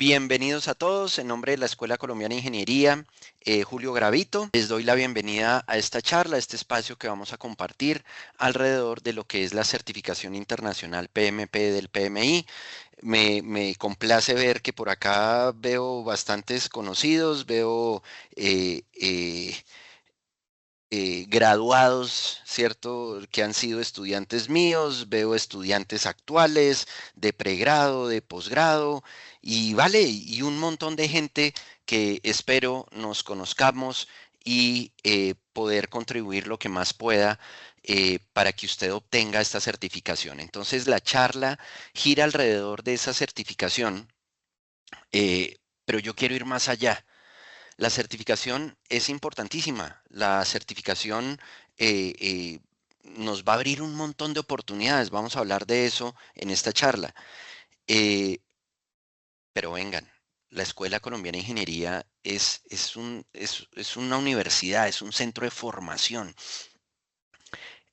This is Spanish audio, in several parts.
Bienvenidos a todos. En nombre de la Escuela Colombiana de Ingeniería, Julio Gravito, les doy la bienvenida a esta charla, a este espacio que vamos a compartir alrededor de lo que es la certificación internacional PMP del PMI. Me complace ver que por acá veo bastantes conocidos, veo graduados, ¿cierto? Que han sido estudiantes míos, veo estudiantes actuales de pregrado, de posgrado, y vale, y un montón de gente que espero nos conozcamos y poder contribuir lo que más pueda para que usted obtenga esta certificación. Entonces, la charla gira alrededor de esa certificación, pero yo quiero ir más allá. La certificación es importantísima. La certificación nos va a abrir un montón de oportunidades. Vamos a hablar de eso en esta charla. Eh, pero vengan, la Escuela Colombiana de Ingeniería es una universidad, es un centro de formación.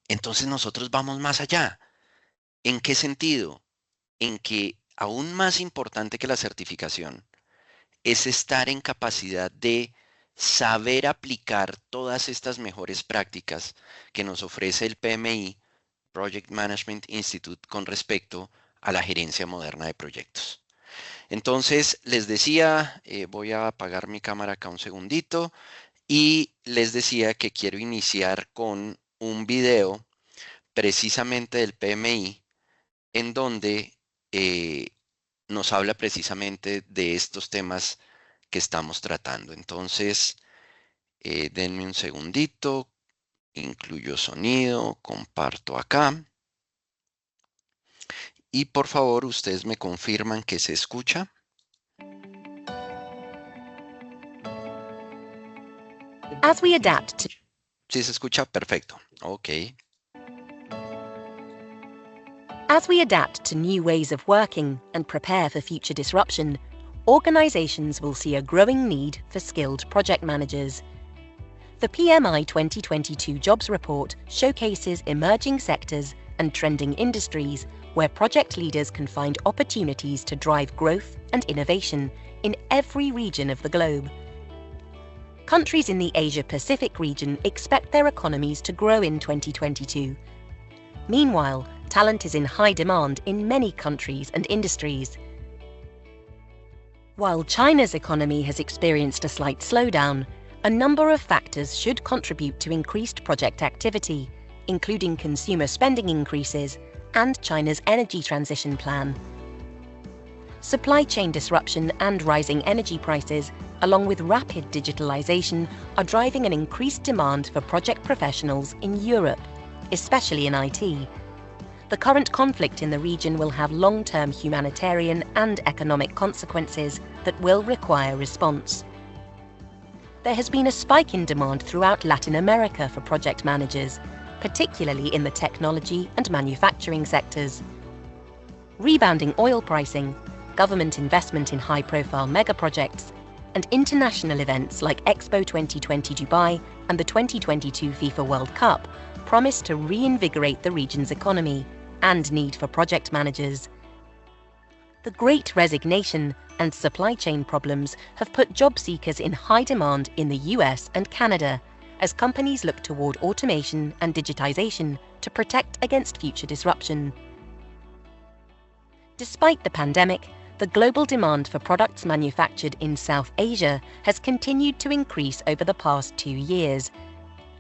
Entonces nosotros vamos más allá. ¿En qué sentido? En que aún más importante que la certificación es estar en capacidad de saber aplicar todas estas mejores prácticas que nos ofrece el PMI, Project Management Institute, con respecto a la gerencia moderna de proyectos. Entonces, les decía, voy a apagar mi cámara acá un segundito, y les decía que quiero iniciar con un video precisamente del PMI, en donde eh, nos habla precisamente de estos temas que estamos tratando. Entonces, denme un segundito, incluyo sonido, comparto acá y por favor ustedes me confirman que se escucha. As we adapt to Sí se escucha, perfecto. Ok. As we adapt to new ways of working and prepare for future disruption, organizations will see a growing need for skilled project managers. The PMI 2022 Jobs Report showcases emerging sectors and trending industries where project leaders can find opportunities to drive growth and innovation in every region of the globe. Countries in the Asia-Pacific region expect their economies to grow in 2022. Meanwhile, talent is in high demand in many countries and industries. While China's economy has experienced a slight slowdown, a number of factors should contribute to increased project activity, including consumer spending increases and China's energy transition plan. Supply chain disruption and rising energy prices, along with rapid digitalization, are driving an increased demand for project professionals in Europe, especially in IT. The current conflict in the region will have long-term humanitarian and economic consequences that will require response. There has been a spike in demand throughout Latin America for project managers, particularly in the technology and manufacturing sectors. Rebounding oil pricing, government investment in high-profile mega-projects, and international events like Expo 2020 Dubai and the 2022 FIFA World Cup promise to reinvigorate the region's economy and need for project managers. The Great Resignation and supply chain problems have put job seekers in high demand in the US and Canada as companies look toward automation and digitization to protect against future disruption. Despite the pandemic, the global demand for products manufactured in South Asia has continued to increase over the past 2 years.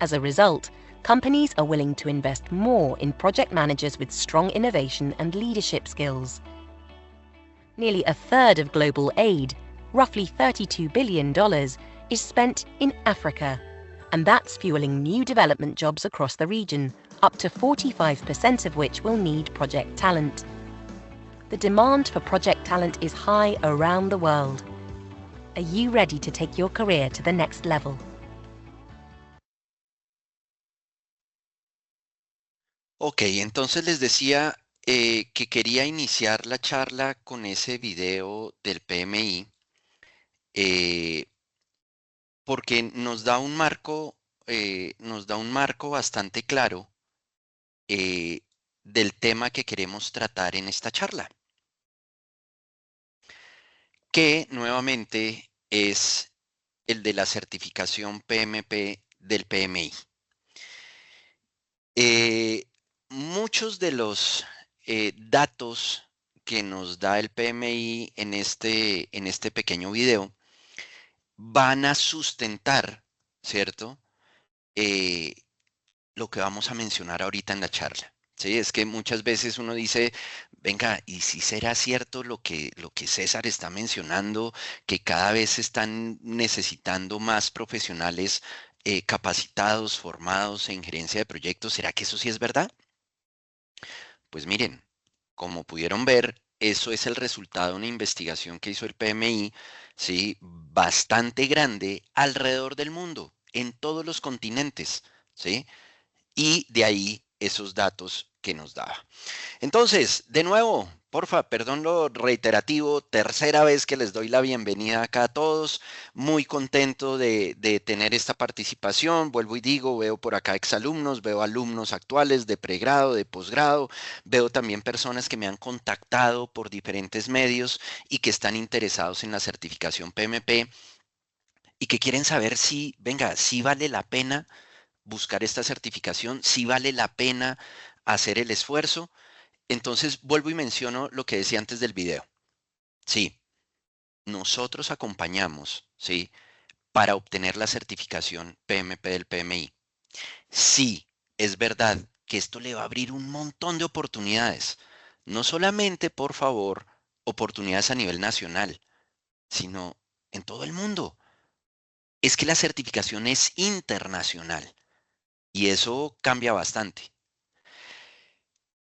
As a result, companies are willing to invest more in project managers with strong innovation and leadership skills. Nearly a third of global aid, roughly $32 billion, is spent in Africa, and that's fueling new development jobs across the region, up to 45% of which will need project talent. The demand for project talent is high around the world. Are you ready to take your career to the next level? Ok, entonces les decía que quería iniciar la charla con ese video del PMI, eh, porque nos da un marco bastante claro eh, del tema que queremos tratar en esta charla. que nuevamente es el de la certificación PMP del PMI. Eh, Muchos de los datos que nos da el PMI en este pequeño video van a sustentar, ¿cierto? Eh, lo que vamos a mencionar ahorita en la charla. Sí, es que muchas veces uno dice, venga, ¿y si será cierto lo que César está mencionando, que cada vez se están necesitando más profesionales capacitados, formados en gerencia de proyectos? ¿Será que eso sí es verdad? Pues miren, como pudieron ver, eso es el resultado de una investigación que hizo el PMI, ¿sí? Bastante grande alrededor del mundo, en todos los continentes, ¿sí? Y de ahí esos datos que nos daba. Entonces, de nuevo, porfa, perdón lo reiterativo, tercera vez que les doy la bienvenida acá a todos, muy contento de tener esta participación, vuelvo y digo, veo por acá exalumnos, veo alumnos actuales de pregrado, de posgrado, veo también personas que me han contactado por diferentes medios y que están interesados en la certificación PMP y que quieren saber si, venga, si vale la pena buscar esta certificación, si vale la pena hacer el esfuerzo. Entonces, vuelvo y menciono lo que decía antes del video. Sí, nosotros acompañamos, ¿sí? Para obtener la certificación PMP del PMI. Sí, es verdad que esto le va a abrir un montón de oportunidades. No solamente, por favor, oportunidades a nivel nacional, sino en todo el mundo. Es que la certificación es internacional y eso cambia bastante.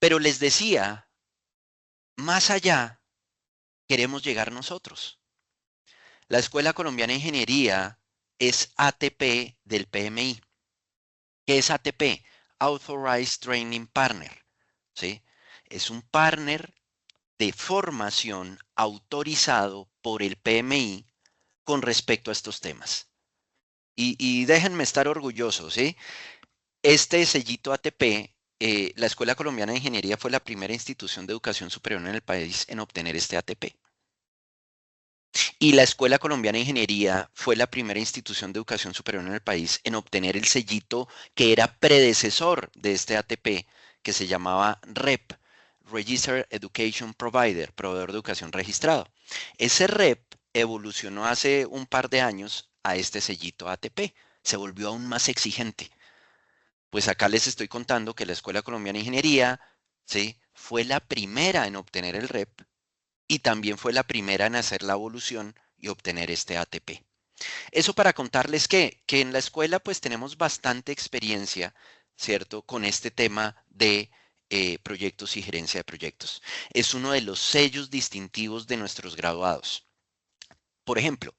Pero les decía, más allá queremos llegar nosotros. La Escuela Colombiana de Ingeniería es ATP del PMI. ¿Qué es ATP? Authorized Training Partner. ¿Sí? Es un partner de formación autorizado por el PMI con respecto a estos temas. Y déjenme estar orgullosos, ¿sí? Este sellito ATP, la Escuela Colombiana de Ingeniería fue la primera institución de educación superior en el país en obtener este ATP. Y la Escuela Colombiana de Ingeniería fue la primera institución de educación superior en el país en obtener el sellito que era predecesor de este ATP, que se llamaba REP, Registered Education Provider, proveedor de educación registrado. Ese REP evolucionó hace un par de años a este sellito ATP, se volvió aún más exigente. Pues acá les estoy contando que la Escuela Colombiana de Ingeniería, ¿sí? Fue la primera en obtener el REP y también fue la primera en hacer la evolución y obtener este ATP. Eso para contarles que en la escuela pues tenemos bastante experiencia, ¿cierto? Con este tema de proyectos y gerencia de proyectos. Es uno de los sellos distintivos de nuestros graduados. Por ejemplo,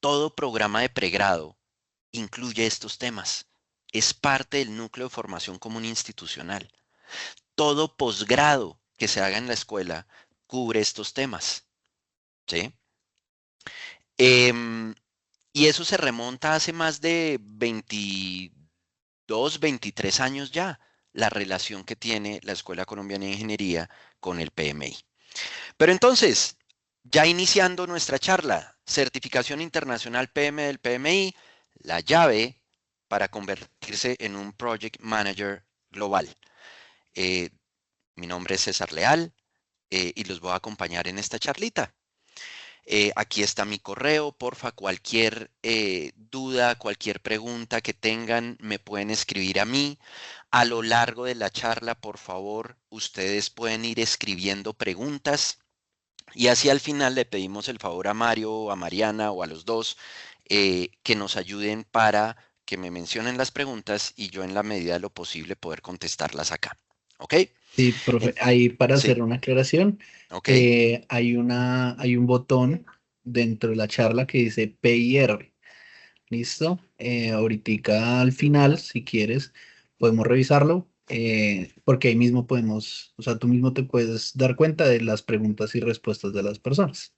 todo programa de pregrado incluye estos temas. Es parte del núcleo de formación común institucional. Todo posgrado que se haga en la escuela cubre estos temas, ¿sí? Em, y eso se remonta hace más de 22, 23 años ya, la relación que tiene la Escuela Colombiana de Ingeniería con el PMI. Pero entonces, ya iniciando nuestra charla, certificación internacional PM del PMI, la llave para convertirse en un Project Manager global. Eh, Mi nombre es César Leal y los voy a acompañar en esta charlita. Aquí está mi correo, porfa, cualquier duda, cualquier pregunta que tengan, me pueden escribir a mí. A lo largo de la charla, por favor, ustedes pueden ir escribiendo preguntas y así al final le pedimos el favor a Mario, a Mariana o a los dos que nos ayuden para que me mencionen las preguntas y yo en la medida de lo posible poder contestarlas acá. ¿Ok? Sí, profe, ahí para Sí, hacer una aclaración, ok, hay un botón dentro de la charla que dice PIR. ¿Listo? Ahoritica al final, si quieres, podemos revisarlo, porque ahí mismo podemos, o sea, tú mismo te puedes dar cuenta de las preguntas y respuestas de las personas.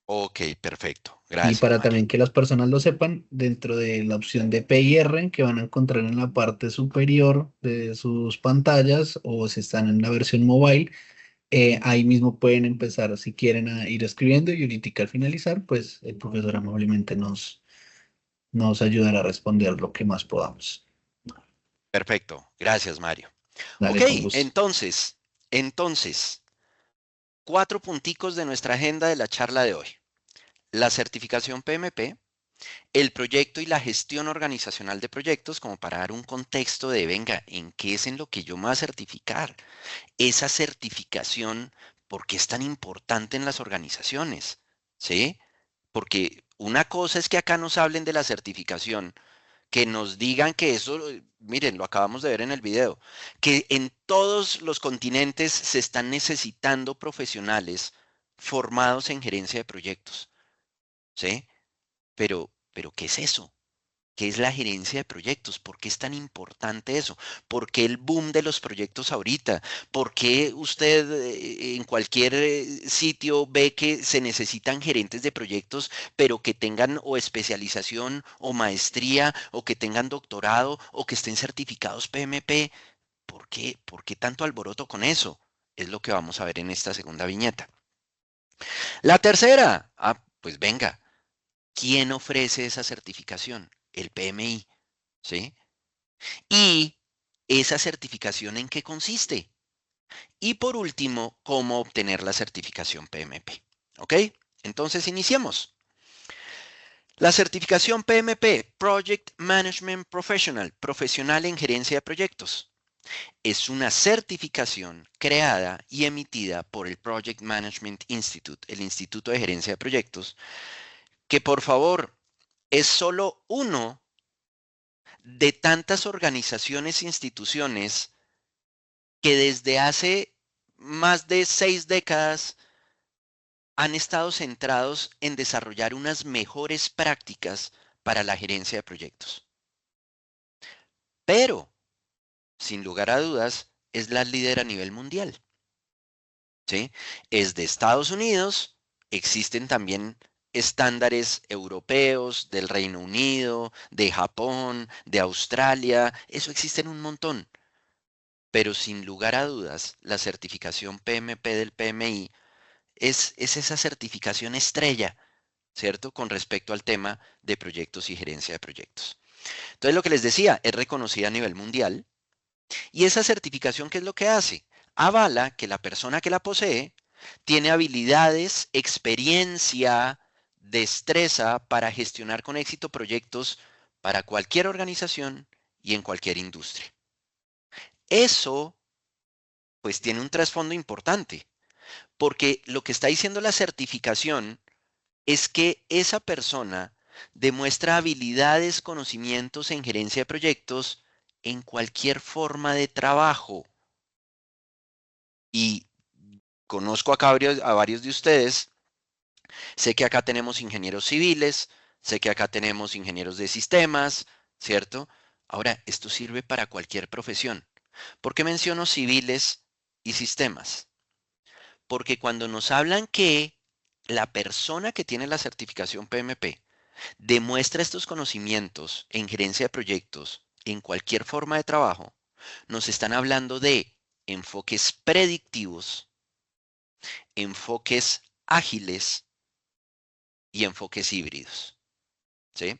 ok, perfecto. Y Gracias, para Mario. también que las personas lo sepan, dentro de la opción de PIR que van a encontrar en la parte superior de sus pantallas o si están en la versión mobile, Ahí mismo pueden empezar, si quieren, a ir escribiendo y ahorita al finalizar, pues el profesor amablemente nos ayudará a responder lo que más podamos. Perfecto. Gracias, Mario. Ok, Dale, con gusto. entonces, 4 punticos de nuestra agenda de la charla de hoy. La certificación PMP, el proyecto y la gestión organizacional de proyectos, como para dar un contexto de, venga, ¿en qué es en lo que yo me voy a certificar? Esa certificación, ¿por qué es tan importante en las organizaciones? ¿Sí? Porque una cosa es que acá nos hablen de la certificación, que nos digan que eso, miren, lo acabamos de ver en el video, que en todos los continentes se están necesitando profesionales formados en gerencia de proyectos, ¿sí? Pero ¿qué es eso? ¿Qué es la gerencia de proyectos? ¿Por qué es tan importante eso? ¿Por qué el boom de los proyectos ahorita? ¿Por qué usted en cualquier sitio ve que se necesitan gerentes de proyectos, pero que tengan o especialización o maestría o que tengan doctorado o que estén certificados PMP? ¿Por qué? ¿Por qué tanto alboroto con eso? Es lo que vamos a ver en esta segunda viñeta. La tercera, pues venga, ¿quién ofrece esa certificación? El PMI, ¿sí? Y esa certificación en qué consiste. Y por último, cómo obtener la certificación PMP. ¿Ok? Entonces iniciemos. La certificación PMP, Project Management Professional, profesional en gerencia de proyectos, es una certificación creada y emitida por el Project Management Institute, el Instituto de Gerencia de Proyectos, que por favor es solo uno de tantas organizaciones e instituciones que desde hace más de 6 décadas han estado centrados en desarrollar unas mejores prácticas para la gerencia de proyectos. Pero, sin lugar a dudas, es la líder a nivel mundial. ¿Sí? Es de Estados Unidos, existen también estándares europeos, del Reino Unido, de Japón, de Australia, eso existen un montón. Pero sin lugar a dudas, la certificación PMP del PMI es esa certificación estrella, ¿cierto? Con respecto al tema de proyectos y gerencia de proyectos. Entonces, lo que les decía, es reconocida a nivel mundial y esa certificación, ¿qué es lo que hace? Avala que la persona que la posee tiene habilidades, experiencia, destreza para gestionar con éxito proyectos para cualquier organización y en cualquier industria. Eso, pues, tiene un trasfondo importante, porque lo que está diciendo la certificación es que esa persona demuestra habilidades, conocimientos en gerencia de proyectos en cualquier forma de trabajo. Y conozco acá a varios de ustedes, sé que acá tenemos ingenieros civiles, sé que acá tenemos ingenieros de sistemas, ¿cierto? Ahora, esto sirve para cualquier profesión. ¿Por qué menciono civiles y sistemas? Porque cuando nos hablan que la persona que tiene la certificación PMP demuestra estos conocimientos en gerencia de proyectos en cualquier forma de trabajo, nos están hablando de enfoques predictivos, enfoques ágiles y enfoques híbridos. ¿Sí?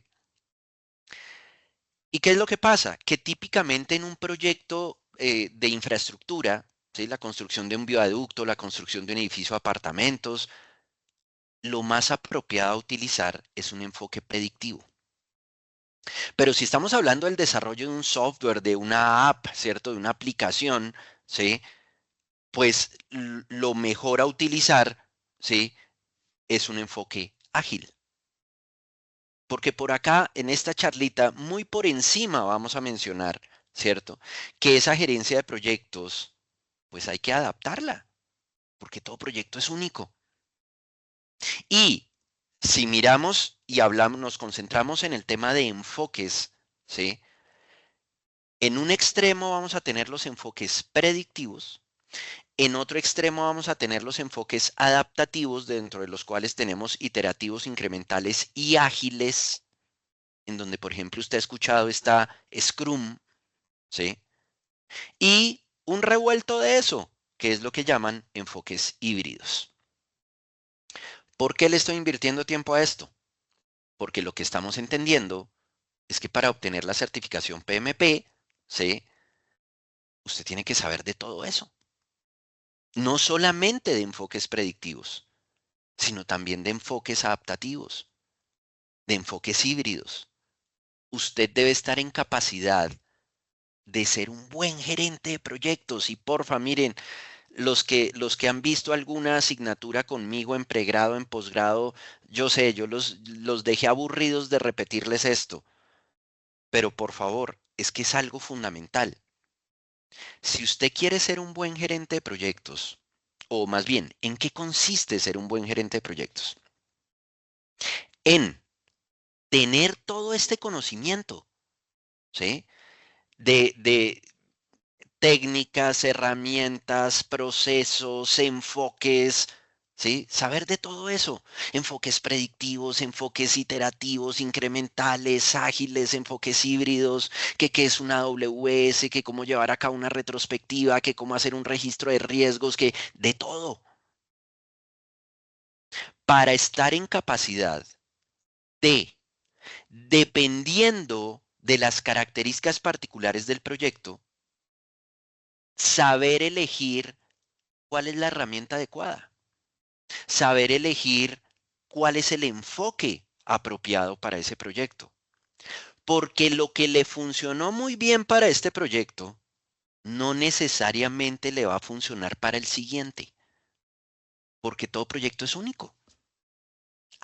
¿Y qué es lo que pasa? Que típicamente en un proyecto de infraestructura, ¿sí? La construcción de un viaducto, la construcción de un edificio de apartamentos, lo más apropiado a utilizar es un enfoque predictivo. Pero si estamos hablando del desarrollo de un software, de una app, ¿cierto? De una aplicación, ¿sí? Pues lo mejor a utilizar, ¿sí? Es un enfoque ágil. Porque por acá, en esta charlita, muy por encima vamos a mencionar, ¿cierto? Que esa gerencia de proyectos, pues hay que adaptarla, porque todo proyecto es único. Y si miramos y hablamos, nos concentramos en el tema de enfoques, ¿sí? En un extremo vamos a tener los enfoques predictivos, en otro extremo vamos a tener los enfoques adaptativos, dentro de los cuales tenemos iterativos, incrementales y ágiles, en donde, por ejemplo, usted ha escuchado está Scrum, ¿sí? Y un revuelto de eso. que es lo que llaman enfoques híbridos. ¿Por qué le estoy invirtiendo tiempo a esto? Porque lo que estamos entendiendo es que para obtener la certificación PMP, ¿sí? Usted tiene que saber de todo eso. No solamente de enfoques predictivos, sino también de enfoques adaptativos, de enfoques híbridos. Usted debe estar en capacidad de ser un buen gerente de proyectos. Y porfa, miren, los que han visto alguna asignatura conmigo en pregrado, en posgrado, yo sé, yo los dejé aburridos de repetirles esto, pero por favor, es que es algo fundamental. Si usted quiere ser un buen gerente de proyectos, o más bien, ¿en qué consiste ser un buen gerente de proyectos? En tener todo este conocimiento, ¿sí? De técnicas, herramientas, procesos, enfoques, ¿sí? Saber de todo eso. Enfoques predictivos, enfoques iterativos, incrementales, ágiles, enfoques híbridos, que qué es una AWS, que cómo llevar a cabo una retrospectiva, que cómo hacer un registro de riesgos, que de todo. Para estar en capacidad de, dependiendo de las características particulares del proyecto, saber elegir cuál es la herramienta adecuada, saber elegir cuál es el enfoque apropiado para ese proyecto. Porque lo que le funcionó muy bien para este proyecto no necesariamente le va a funcionar para el siguiente, porque todo proyecto es único.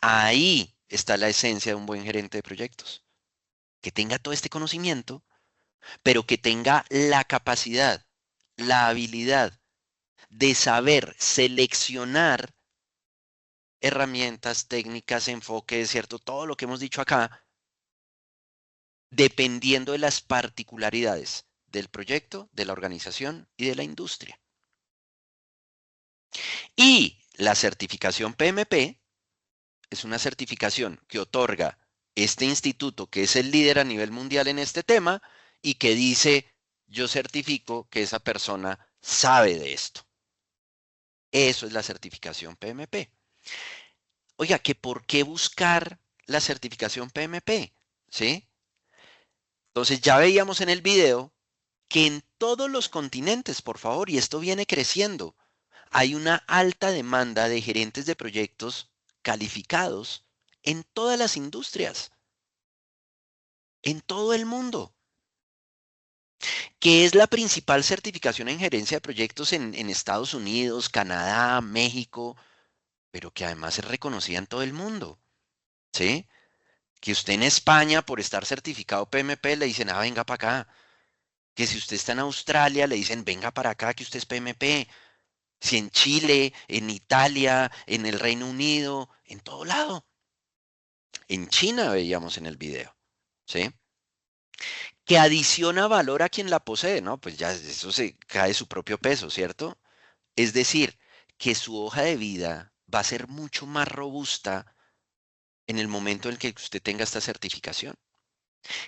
Ahí está la esencia de un buen gerente de proyectos, que tenga todo este conocimiento, pero que tenga la capacidad, la habilidad de saber seleccionar herramientas, técnicas, enfoques, ¿cierto? Todo lo que hemos dicho acá, dependiendo de las particularidades del proyecto, de la organización y de la industria. Y la certificación PMP es una certificación que otorga este instituto, que es el líder a nivel mundial en este tema, y que dice, yo certifico que esa persona sabe de esto. Eso es la certificación PMP. Oiga, ¿que por qué buscar la certificación PMP? ¿Sí? Entonces ya veíamos en el video que en todos los continentes, por favor, y esto viene creciendo, hay una alta demanda de gerentes de proyectos calificados en todas las industrias, en todo el mundo, que es la principal certificación en gerencia de proyectos en Estados Unidos, Canadá, México, pero que además es reconocida en todo el mundo, ¿sí? Que usted en España, por estar certificado PMP, le dicen, ah, venga para acá. Que si usted está en Australia, le dicen, venga para acá, que usted es PMP. Si en Chile, en Italia, en el Reino Unido, en todo lado. En China veíamos en el video, ¿sí? Que adiciona valor a quien la posee, ¿no? Pues ya eso se cae de su propio peso, ¿cierto? Es decir, que su hoja de vida va a ser mucho más robusta en el momento en el que usted tenga esta certificación.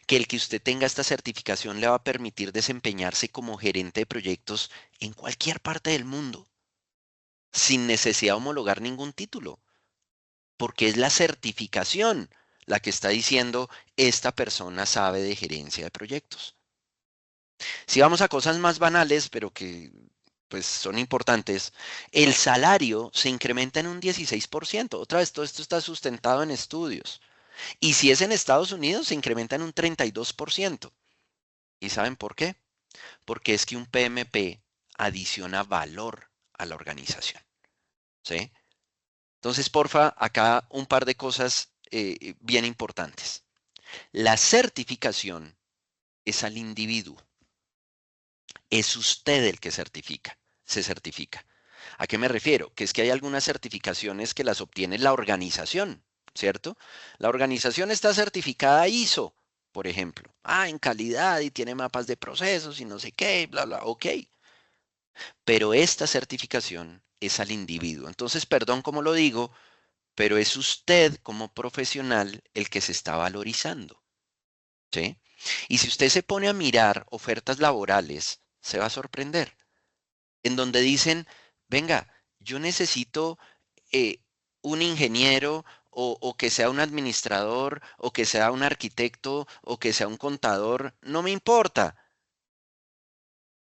Que el que usted tenga esta certificación le va a permitir desempeñarse como gerente de proyectos en cualquier parte del mundo, sin necesidad de homologar ningún título, porque es la certificación la que está diciendo esta persona sabe de gerencia de proyectos. Si vamos a cosas más banales, pero que pues son importantes, el salario se incrementa en un 16%. Otra vez, todo esto está sustentado en estudios. Y si es en Estados Unidos, se incrementa en un 32%. ¿Y saben por qué? Porque es que un PMP adiciona valor a la organización, ¿sí? Entonces, porfa, acá un par de cosas bien importantes. La certificación es al individuo. Es usted el que certifica, se certifica. ¿A qué me refiero? Que es que hay algunas certificaciones que las obtiene la organización, ¿cierto? La organización está certificada ISO, por ejemplo. Ah, en calidad y tiene mapas de procesos y no sé qué, bla, bla, ok. Pero esta certificación es al individuo. Entonces, perdón como lo digo, pero es usted como profesional el que se está valorizando, ¿sí? Y si usted se pone a mirar ofertas laborales, se va a sorprender. en donde dicen, venga, yo necesito eh, un ingeniero o que sea un administrador o que sea un arquitecto o que sea un contador, no me importa,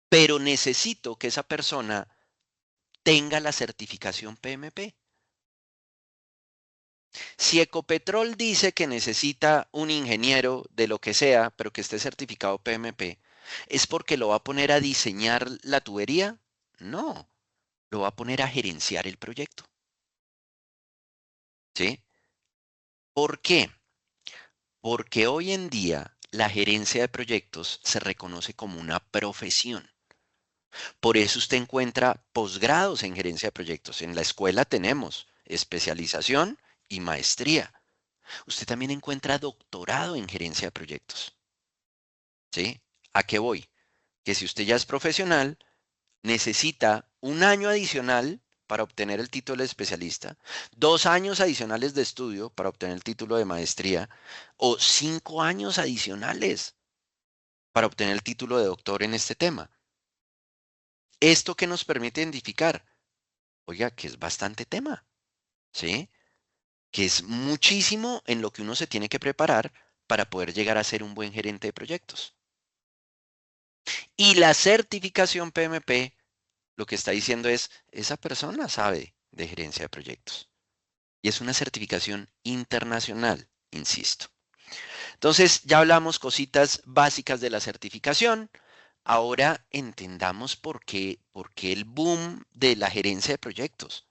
pero necesito que esa persona tenga la certificación PMP. Si Ecopetrol dice que necesita un ingeniero de lo que sea, pero que esté certificado PMP, ¿es porque lo va a poner a diseñar la tubería? No, lo va a poner a gerenciar el proyecto. ¿Sí? ¿Por qué? Porque hoy en día la gerencia de proyectos se reconoce como una profesión. Por eso usted encuentra posgrados en gerencia de proyectos. En la escuela tenemos especialización y maestría. Usted también encuentra doctorado en gerencia de proyectos. ¿Sí? ¿A qué voy? Que si usted ya es profesional, necesita un año adicional para obtener el título de especialista, 2 años adicionales de estudio para obtener el título de maestría o 5 años adicionales para obtener el título de doctor en este tema. Esto que nos permite identificar, oiga, que es bastante tema, ¿sí? Que es muchísimo en lo que uno se tiene que preparar para poder llegar a ser un buen gerente de proyectos. Y la certificación PMP lo que está diciendo es, esa persona sabe de gerencia de proyectos. Y es una certificación internacional, insisto. Entonces, ya hablamos cositas básicas de la certificación. Ahora entendamos por qué el boom de la gerencia de proyectos.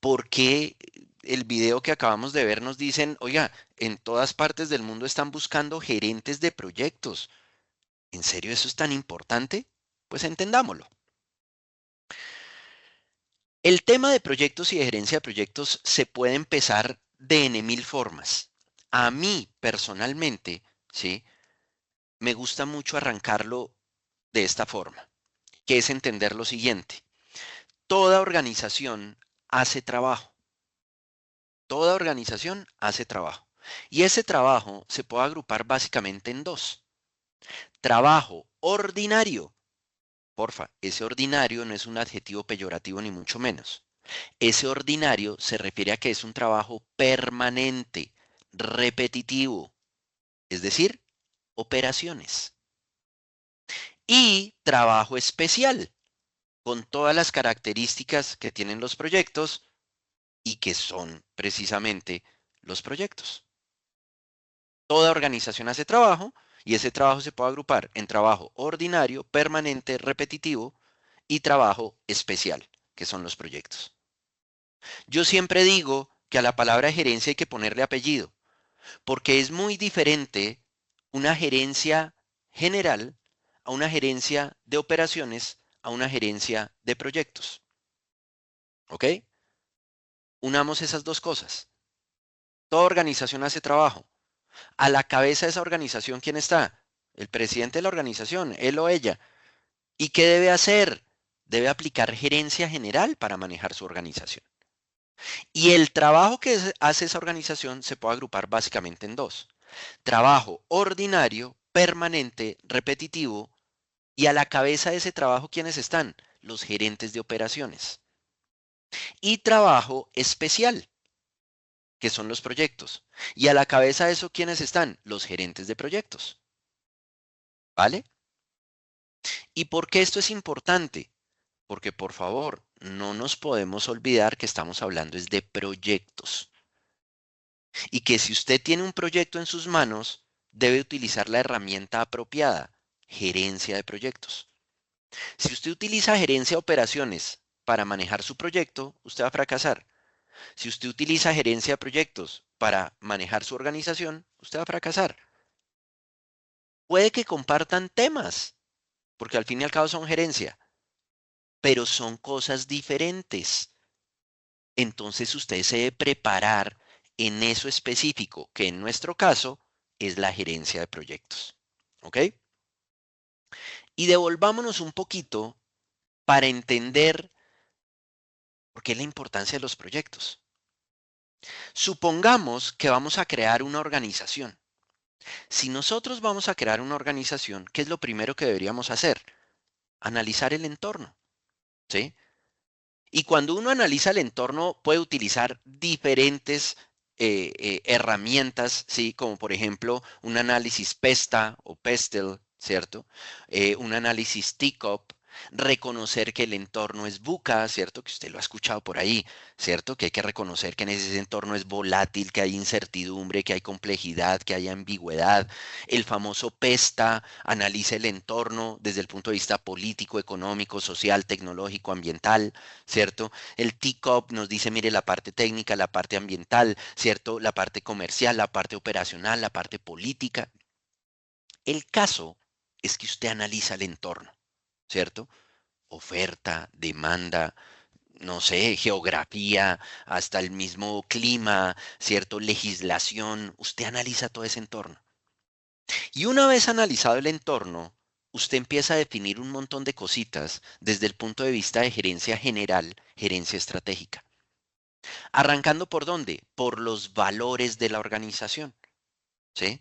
¿Por qué el video que acabamos de ver nos dicen, oiga, en todas partes del mundo están buscando gerentes de proyectos? ¿En serio eso es tan importante? Pues entendámoslo. El tema de proyectos y de gerencia de proyectos se puede empezar de N mil formas. A mí, personalmente, ¿sí? Me gusta mucho arrancarlo de esta forma, que es entender lo siguiente. Toda organización hace trabajo. Toda organización hace trabajo. Y ese trabajo se puede agrupar básicamente en dos. Trabajo ordinario. Porfa, ese ordinario no es un adjetivo peyorativo ni mucho menos. Ese ordinario se refiere a que es un trabajo permanente, repetitivo, es decir, operaciones. Y trabajo especial, con todas las características que tienen los proyectos y que son precisamente los proyectos. Toda organización hace trabajo y ese trabajo se puede agrupar en trabajo ordinario, permanente, repetitivo y trabajo especial, que son los proyectos. Yo siempre digo que a la palabra gerencia hay que ponerle apellido, porque es muy diferente una gerencia general a una gerencia de operaciones a una gerencia de proyectos. ¿Ok? Unamos esas dos cosas. Toda organización hace trabajo. A la cabeza de esa organización, ¿quién está? El presidente de la organización, él o ella. ¿Y qué debe hacer? Debe aplicar gerencia general para manejar su organización. Y el trabajo que hace esa organización se puede agrupar básicamente en dos. Trabajo ordinario, permanente, repetitivo, y a la cabeza de ese trabajo, ¿quiénes están? Los gerentes de operaciones. Y trabajo especial, que son los proyectos. Y a la cabeza de eso, ¿quiénes están? Los gerentes de proyectos. ¿Vale? ¿Y por qué esto es importante? Porque, por favor, no nos podemos olvidar que estamos hablando es de proyectos. Y que si usted tiene un proyecto en sus manos, debe utilizar la herramienta apropiada, gerencia de proyectos. Si usted utiliza gerencia de operaciones para manejar su proyecto, usted va a fracasar. Si usted utiliza gerencia de proyectos para manejar su organización, usted va a fracasar. Puede que compartan temas, porque al fin y al cabo son gerencia, pero son cosas diferentes. Entonces usted se debe preparar en eso específico, que en nuestro caso es la gerencia de proyectos. ¿Ok? Y devolvámonos un poquito para entender por qué la importancia de los proyectos. Supongamos que vamos a crear una organización. Si nosotros vamos a crear una organización, ¿qué es lo primero que deberíamos hacer? Analizar el entorno. ¿sí? Y cuando uno analiza el entorno, puede utilizar diferentes herramientas, ¿sí? Como por ejemplo un análisis PESTA o PESTEL, ¿cierto? Un análisis TICOP, reconocer que el entorno es VUCA, ¿cierto? Que usted lo ha escuchado por ahí, ¿cierto? Que hay que reconocer que en ese entorno es volátil, que hay incertidumbre, que hay complejidad, que hay ambigüedad. El famoso PESTA analiza el entorno desde el punto de vista político, económico, social, tecnológico, ambiental. ¿Cierto? El TCOP nos dice, mire, la parte técnica, la parte ambiental, ¿cierto? La parte comercial, la parte operacional, la parte política. El caso es que usted analiza el entorno, ¿cierto? Oferta, demanda, no sé, geografía, hasta el mismo clima, ¿cierto? Legislación. Usted analiza todo ese entorno. Y una vez analizado el entorno, usted empieza a definir un montón de cositas desde el punto de vista de gerencia general, gerencia estratégica. Arrancando por dónde? Por los valores de la organización, ¿sí?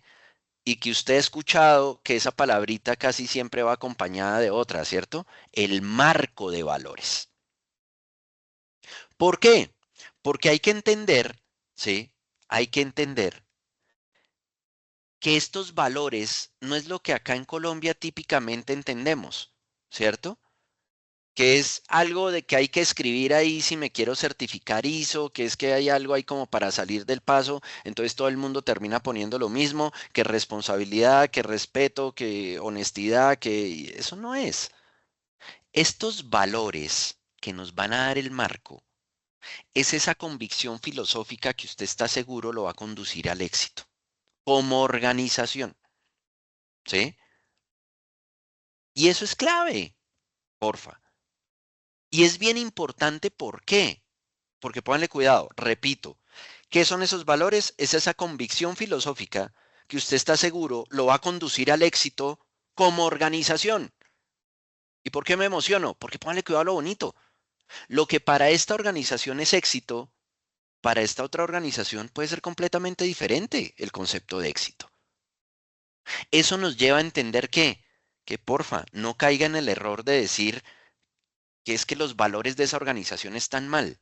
Y que usted ha escuchado que esa palabrita casi siempre va acompañada de otra, ¿cierto? El marco de valores. ¿Por qué? Porque hay que entender, ¿sí? Hay que entender que estos valores no es lo que acá en Colombia típicamente entendemos, ¿cierto? Que es algo de que hay que escribir ahí si me quiero certificar ISO, que es que hay algo ahí como para salir del paso, entonces todo el mundo termina poniendo lo mismo, que responsabilidad, que respeto, que honestidad, que eso no es. Estos valores que nos van a dar el marco es esa convicción filosófica que usted está seguro lo va a conducir al éxito, como organización, ¿sí? Y eso es clave, porfa. Y es bien importante, ¿por qué? Porque pónganle cuidado, repito, ¿qué son esos valores? Es esa convicción filosófica que usted está seguro lo va a conducir al éxito como organización. ¿Y por qué me emociono? Porque pónganle cuidado a lo bonito. Lo que para esta organización es éxito, para esta otra organización puede ser completamente diferente el concepto de éxito. Eso nos lleva a entender que porfa, no caiga en el error de decir que es que los valores de esa organización están mal.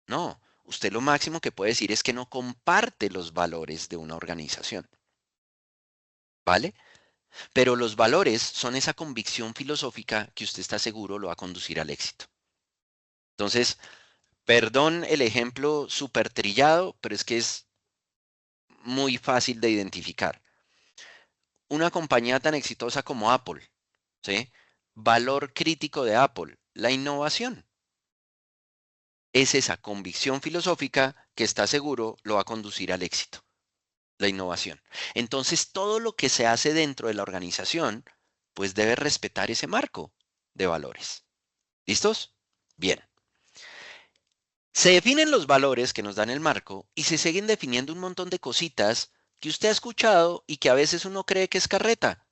No, usted lo máximo que puede decir es que no comparte los valores de una organización, ¿vale? Pero los valores son esa convicción filosófica que usted está seguro lo va a conducir al éxito. Entonces, perdón el ejemplo súper trillado, pero es que es muy fácil de identificar. Una compañía tan exitosa como Apple, ¿sí? Valor crítico de Apple, la innovación. Es esa convicción filosófica que está seguro lo va a conducir al éxito. La innovación. Entonces, todo lo que se hace dentro de la organización, pues debe respetar ese marco de valores. ¿Listos? Bien. Se definen los valores que nos dan el marco y se siguen definiendo un montón de cositas que usted ha escuchado y que a veces uno cree que es carreta.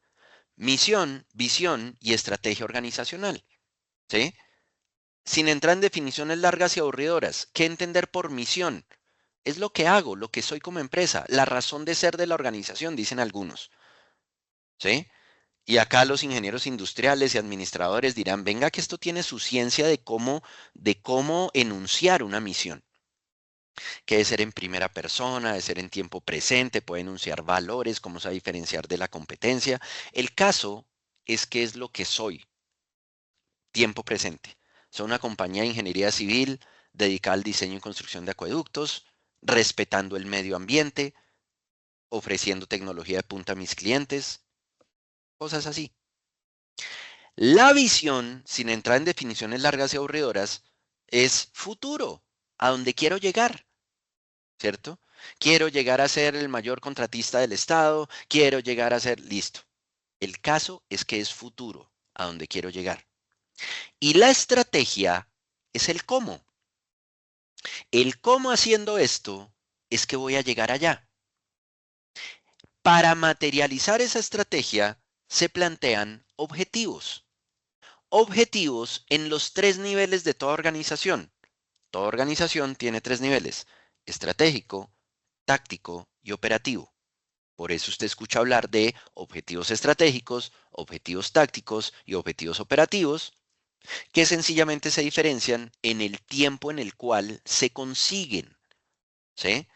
Misión, visión y estrategia organizacional. ¿Sí? Sin entrar en definiciones largas y aburridoras, ¿qué entender por misión? Es lo que hago, lo que soy como empresa, la razón de ser de la organización, dicen algunos. ¿Sí? Y acá los ingenieros industriales y administradores dirán, venga que esto tiene su ciencia de cómo enunciar una misión, que debe ser en primera persona, debe ser en tiempo presente, puede enunciar valores, cómo se va a diferenciar de la competencia. El caso es que es lo que soy, tiempo presente. Soy una compañía de ingeniería civil dedicada al diseño y construcción de acueductos, respetando el medio ambiente, ofreciendo tecnología de punta a mis clientes, cosas así. La visión, sin entrar en definiciones largas y aburridoras, es futuro, a donde quiero llegar, ¿cierto? Quiero llegar a ser el mayor contratista del Estado, quiero llegar a ser, listo. El caso es que es futuro, a donde quiero llegar. Y la estrategia es el cómo. El cómo haciendo esto es que voy a llegar allá. Para materializar esa estrategia se plantean objetivos. Objetivos en los tres niveles de toda organización. Toda organización tiene tres niveles: estratégico, táctico y operativo. Por eso usted escucha hablar de objetivos estratégicos, objetivos tácticos y objetivos operativos. que sencillamente se diferencian en el tiempo en el cual se consiguen, ¿sí?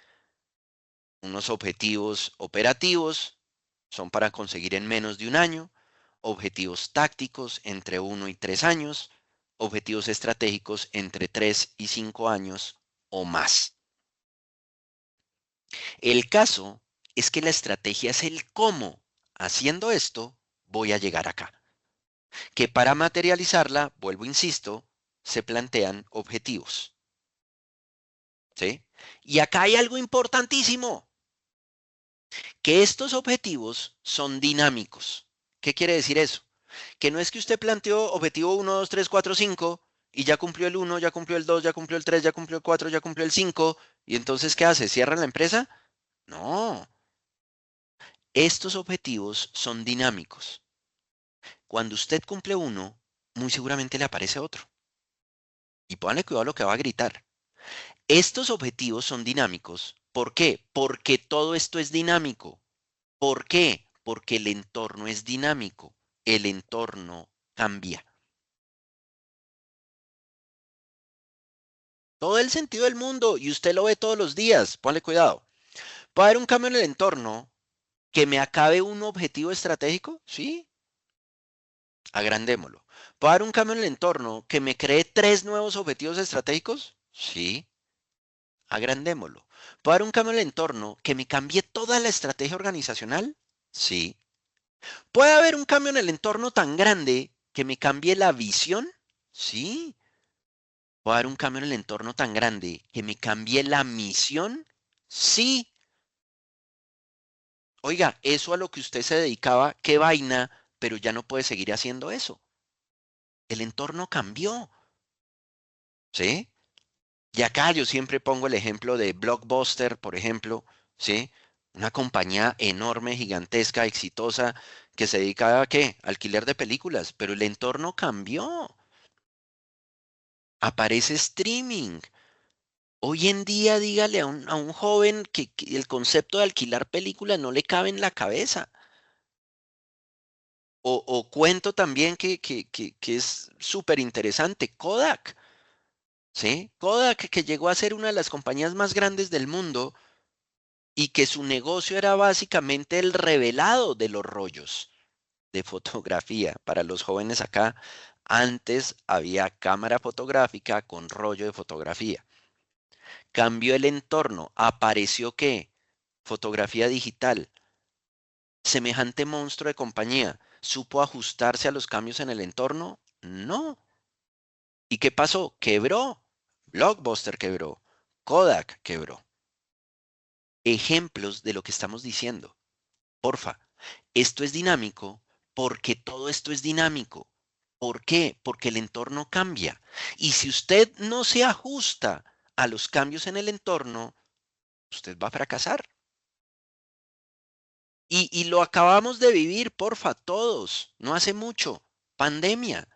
Unos objetivos operativos son para conseguir en menos de un año, objetivos tácticos entre 1 y 3 años, objetivos estratégicos entre 3 y 5 años o más. El caso es que la estrategia es el cómo. Haciendo esto, voy a llegar acá. Que para materializarla, vuelvo, insisto, se plantean objetivos. ¿Sí? Y acá hay algo importantísimo, que estos objetivos son dinámicos. ¿Qué quiere decir eso? Que no es que usted planteó objetivo 1, 2, 3, 4, 5 y ya cumplió el 1, ya cumplió el 2, ya cumplió el 3, ya cumplió el 4, ya cumplió el 5 y entonces ¿qué hace? ¿Cierra la empresa? No. Estos objetivos son dinámicos. Cuando usted cumple uno, muy seguramente le aparece otro. Y póngale cuidado a lo que va a gritar. Estos objetivos son dinámicos. ¿Por qué? Porque todo esto es dinámico. ¿Por qué? Porque el entorno es dinámico. El entorno cambia. Todo el sentido del mundo y usted lo ve todos los días. Ponle cuidado. ¿Puede haber un cambio en el entorno que me acabe un objetivo estratégico? Sí, agrandémoslo. ¿Puede haber un cambio en el entorno que me cree 3 nuevos objetivos estratégicos? Sí, agrandémoslo. ¿Puede haber un cambio en el entorno que me cambie toda la estrategia organizacional? Sí. ¿Puede haber un cambio en el entorno tan grande que me cambie la visión? Sí. ¿Puede haber un cambio en el entorno tan grande que me cambie la misión? Sí. Oiga, eso a lo que usted se dedicaba, qué vaina, pero ya no puede seguir haciendo eso. El entorno cambió, ¿sí? Y acá yo siempre pongo el ejemplo de Blockbuster, por ejemplo, ¿sí? Una compañía enorme, gigantesca, exitosa, que se dedica a ¿qué? Alquiler de películas, pero el entorno cambió. Aparece streaming. Hoy en día, dígale a un joven que el concepto de alquilar películas no le cabe en la cabeza. O cuento también que es súper interesante, Kodak, ¿sí? Kodak, que llegó a ser una de las compañías más grandes del mundo y que su negocio era básicamente el revelado de los rollos de fotografía. Para los jóvenes acá, antes había cámara fotográfica con rollo de fotografía. Cambió el entorno, apareció ¿qué? Fotografía digital. ¿Semejante monstruo de compañía supo ajustarse a los cambios en el entorno? No. ¿Y qué pasó? Quebró. Blockbuster quebró. Kodak quebró. Ejemplos de lo que estamos diciendo. Porfa, esto es dinámico porque todo esto es dinámico. ¿Por qué? Porque el entorno cambia. Y si usted no se ajusta a los cambios en el entorno, usted va a fracasar. Y lo acabamos de vivir, porfa, todos, no hace mucho. Pandemia.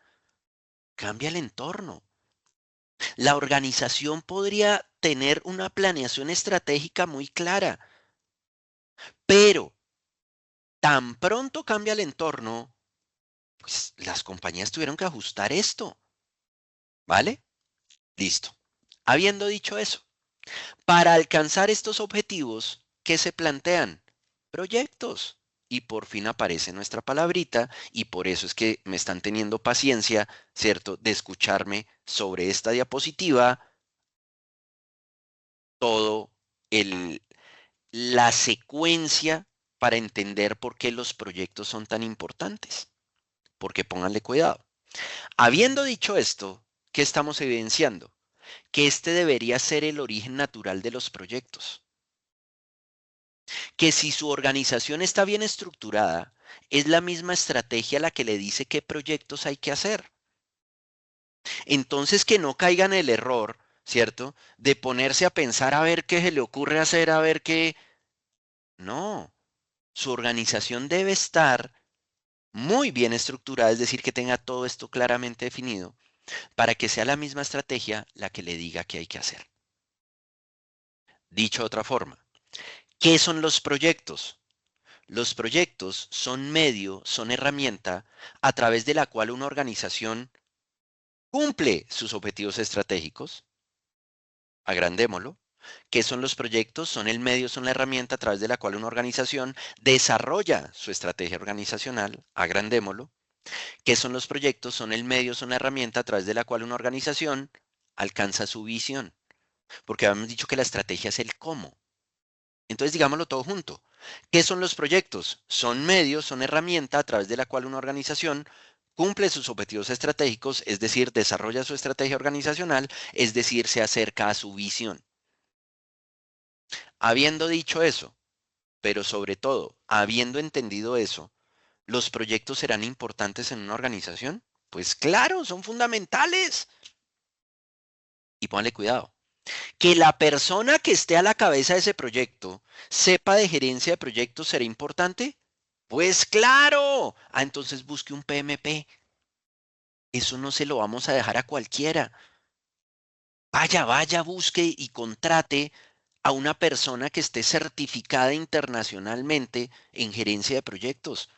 Cambia el entorno. La organización podría tener una planeación estratégica muy clara, pero tan pronto cambia el entorno, pues las compañías tuvieron que ajustar esto, ¿vale? Listo. Habiendo dicho eso, para alcanzar estos objetivos, ¿qué se plantean? Proyectos. Y por fin aparece nuestra palabrita y por eso es que me están teniendo paciencia, ¿cierto?, de escucharme sobre esta diapositiva todo el, la secuencia para entender por qué los proyectos son tan importantes. Porque pónganle cuidado. Habiendo dicho esto, ¿qué estamos evidenciando? Que este debería ser el origen natural de los proyectos. Que si su organización está bien estructurada, es la misma estrategia la que le dice qué proyectos hay que hacer. Entonces que no caigan en el error, ¿cierto? De ponerse a pensar a ver qué se le ocurre hacer, a ver qué. No, su organización debe estar muy bien estructurada, es decir, que tenga todo esto claramente definido, para que sea la misma estrategia la que le diga qué hay que hacer. Dicho de otra forma, ¿qué son los proyectos? Los proyectos son medio, son herramienta a través de la cual una organización cumple sus objetivos estratégicos, agrandémoslo. ¿Qué son los proyectos? Son el medio, son la herramienta a través de la cual una organización desarrolla su estrategia organizacional, agrandémoslo. ¿Qué son los proyectos? Son el medio, son la herramienta a través de la cual una organización alcanza su visión. Porque habíamos dicho que la estrategia es el cómo. Entonces, digámoslo todo junto. ¿Qué son los proyectos? Son medios, son herramienta a través de la cual una organización cumple sus objetivos estratégicos, es decir, desarrolla su estrategia organizacional, es decir, se acerca a su visión. Habiendo dicho eso, pero sobre todo, habiendo entendido eso, ¿los proyectos serán importantes en una organización? Pues claro, son fundamentales. Y pónganle cuidado. Que la persona que esté a la cabeza de ese proyecto sepa de gerencia de proyectos será importante. Pues claro. Ah, entonces busque un PMP. Eso no se lo vamos a dejar a cualquiera. Vaya, busque y contrate a una persona que esté certificada internacionalmente en gerencia de proyectos,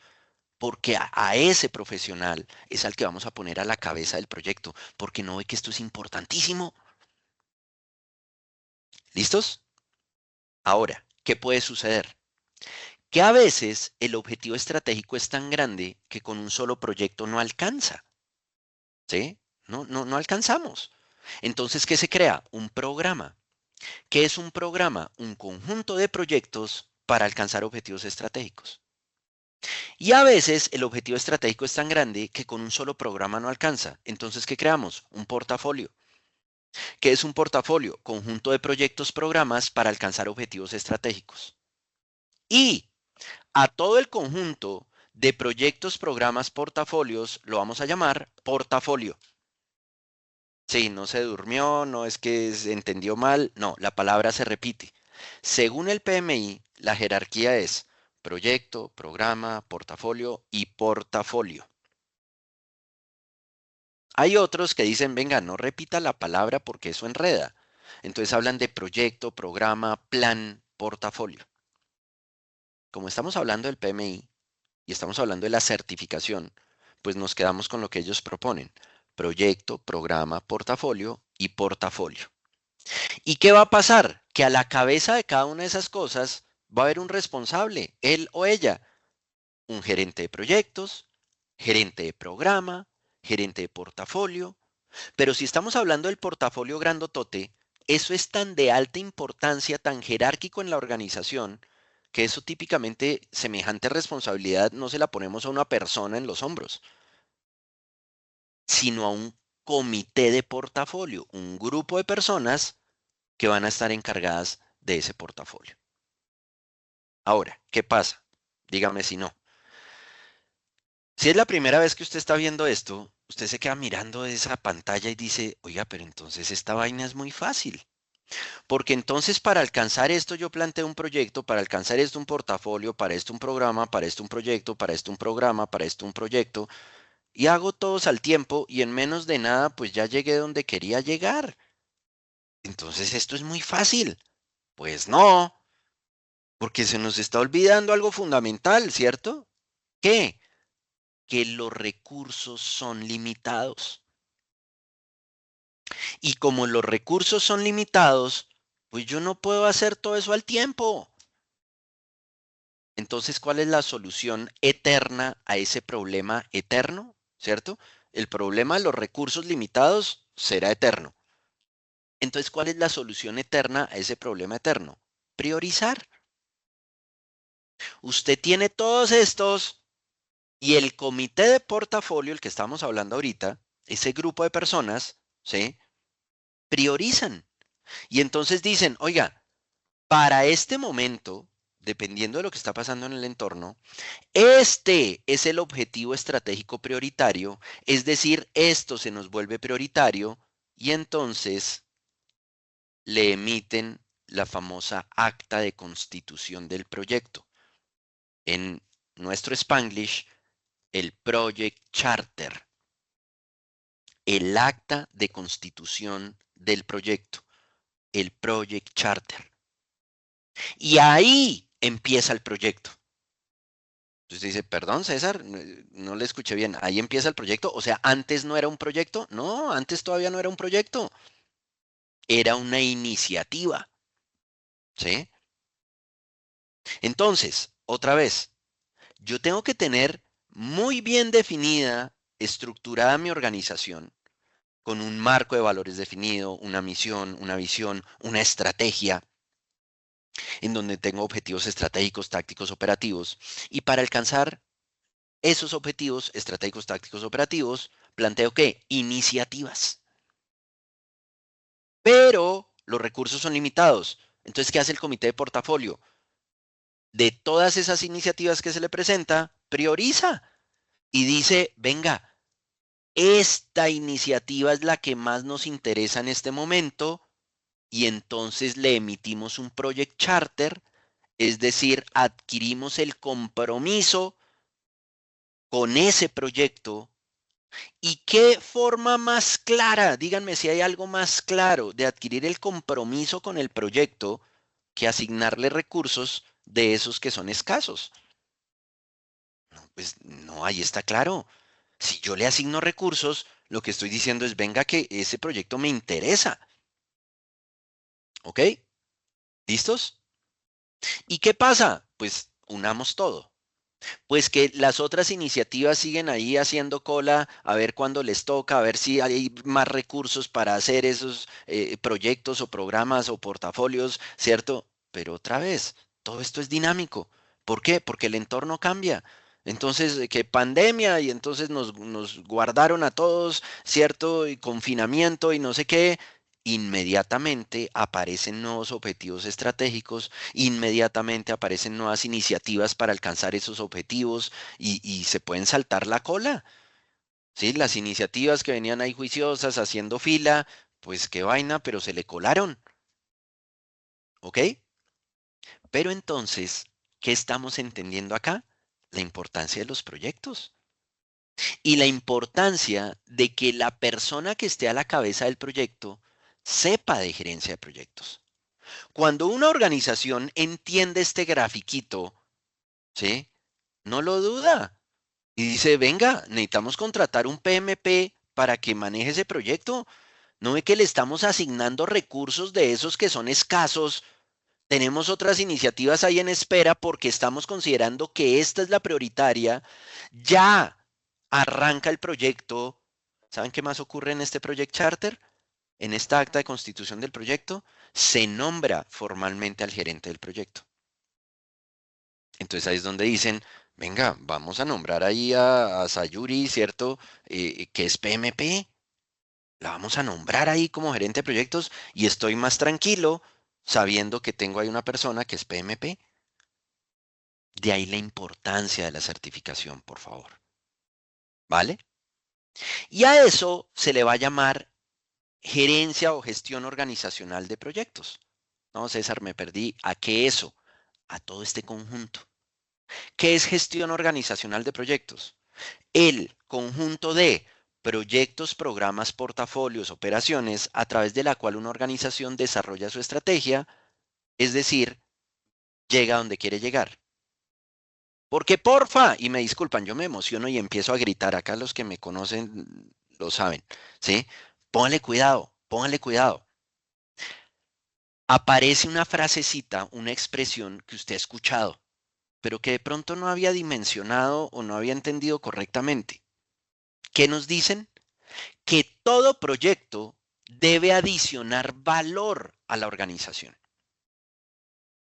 porque a ese profesional es al que vamos a poner a la cabeza del proyecto, porque no ve que esto es importantísimo. ¿Listos? Ahora, ¿qué puede suceder? Que a veces el objetivo estratégico es tan grande que con un solo proyecto no alcanza, ¿sí? No alcanzamos. Entonces, ¿qué se crea? Un programa. ¿Qué es un programa? Un conjunto de proyectos para alcanzar objetivos estratégicos. Y a veces el objetivo estratégico es tan grande que con un solo programa no alcanza. Entonces, ¿qué creamos? Un portafolio. ¿Qué es un portafolio? Conjunto de proyectos, programas para alcanzar objetivos estratégicos. Y a todo el conjunto de proyectos, programas, portafolios lo vamos a llamar portafolio. Sí, no se durmió, no es que se entendió mal, no, la palabra se repite. Según el PMI, la jerarquía es proyecto, programa, portafolio y portafolio. Hay otros que dicen, venga, no repita la palabra porque eso enreda. Entonces hablan de proyecto, programa, plan, portafolio. Como estamos hablando del PMI y estamos hablando de la certificación, pues nos quedamos con lo que ellos proponen. Proyecto, programa, portafolio y portafolio. ¿Y qué va a pasar? Que a la cabeza de cada una de esas cosas va a haber un responsable, él o ella, un gerente de proyectos, gerente de programa, gerente de portafolio. Pero si estamos hablando del portafolio grandotote, eso es tan de alta importancia, tan jerárquico en la organización, que eso típicamente, semejante responsabilidad, no se la ponemos a una persona en los hombros, sino a un comité de portafolio, un grupo de personas que van a estar encargadas de ese portafolio. Ahora, ¿qué pasa? Dígame si no. Si es la primera vez que usted está viendo esto, usted se queda mirando esa pantalla y dice, oiga, pero entonces esta vaina es muy fácil. Porque entonces para alcanzar esto yo planteo un proyecto, para alcanzar esto un portafolio, para esto un programa, para esto un proyecto, para esto un programa, para esto un proyecto, y hago todos al tiempo y en menos de nada pues ya llegué donde quería llegar. Entonces esto es muy fácil. Pues no, porque se nos está olvidando algo fundamental, ¿cierto? ¿Qué? Que los recursos son limitados. Y como los recursos son limitados, pues yo no puedo hacer todo eso al tiempo. Entonces, ¿cuál es la solución eterna a ese problema eterno? ¿Cierto? El problema de los recursos limitados será eterno. Entonces, ¿cuál es la solución eterna a ese problema eterno? Priorizar. Usted tiene todos estos y el comité de portafolio, el que estamos hablando ahorita, ese grupo de personas, ¿sí? Priorizan. Y entonces dicen, oiga, para este momento, dependiendo de lo que está pasando en el entorno, este es el objetivo estratégico prioritario, es decir, esto se nos vuelve prioritario y entonces le emiten la famosa acta de constitución del proyecto. En nuestro Spanglish, el Project Charter, el acta de constitución del proyecto, el Project Charter. Y ahí empieza el proyecto. Entonces dice, perdón, César, no le escuché bien. Ahí empieza el proyecto. O sea, antes no era un proyecto. No, antes todavía no era un proyecto. Era una iniciativa. ¿Sí? Entonces, otra vez, yo tengo que tener muy bien definida, estructurada mi organización, con un marco de valores definido, una misión, una visión, una estrategia, en donde tengo objetivos estratégicos, tácticos, operativos. Y para alcanzar esos objetivos estratégicos, tácticos, operativos, planteo que iniciativas. Pero los recursos son limitados. Entonces, ¿qué hace el comité de portafolio? De todas esas iniciativas que se le presenta, prioriza y dice, venga, esta iniciativa es la que más nos interesa en este momento y entonces le emitimos un project charter, es decir, adquirimos el compromiso con ese proyecto. ¿Y qué forma más clara? Díganme si hay algo más claro de adquirir el compromiso con el proyecto que asignarle recursos de esos que son escasos. No, pues no, ahí está claro. Si yo le asigno recursos, lo que estoy diciendo es, venga, que ese proyecto me interesa. ¿Ok? ¿Listos? ¿Y qué pasa? Pues unamos todo. Pues que las otras iniciativas siguen ahí haciendo cola, a ver cuándo les toca, a ver si hay más recursos para hacer esos proyectos o programas o portafolios, ¿cierto? Pero otra vez, todo esto es dinámico. ¿Por qué? Porque el entorno cambia. Entonces, que pandemia y entonces nos guardaron a todos, ¿cierto? Y confinamiento y no sé qué. Inmediatamente aparecen nuevos objetivos estratégicos, inmediatamente aparecen nuevas iniciativas para alcanzar esos objetivos y se pueden saltar la cola. ¿Sí? Las iniciativas que venían ahí juiciosas, haciendo fila, pues qué vaina, pero se le colaron. ¿Ok? Pero entonces, ¿qué estamos entendiendo acá? La importancia de los proyectos y la importancia de que la persona que esté a la cabeza del proyecto sepa de gerencia de proyectos. Cuando una organización entiende este grafiquito, ¿sí? No lo duda. Y dice, venga, necesitamos contratar un PMP para que maneje ese proyecto. ¿No ve que le estamos asignando recursos de esos que son escasos? Tenemos otras iniciativas ahí en espera porque estamos considerando que esta es la prioritaria. Ya arranca el proyecto. ¿Saben qué más ocurre en este Project Charter? En esta acta de constitución del proyecto, se nombra formalmente al gerente del proyecto. Entonces ahí es donde dicen, venga, vamos a nombrar ahí a Sayuri, ¿cierto? Que es PMP. La vamos a nombrar ahí como gerente de proyectos y estoy más tranquilo sabiendo que tengo ahí una persona que es PMP. De ahí la importancia de la certificación, por favor. ¿Vale? Y a eso se le va a llamar gerencia o gestión organizacional de proyectos. No, César, me perdí. ¿A qué eso? A todo este conjunto. ¿Qué es gestión organizacional de proyectos? El conjunto de proyectos, programas, portafolios, operaciones a través de la cual una organización desarrolla su estrategia, es decir, llega a donde quiere llegar. Porque porfa, y me disculpan, yo me emociono y empiezo a gritar, acá los que me conocen lo saben, ¿sí? Póngale cuidado, póngale cuidado. Aparece una frasecita, una expresión que usted ha escuchado, pero que de pronto no había dimensionado o no había entendido correctamente. ¿Qué nos dicen? Que todo proyecto debe adicionar valor a la organización.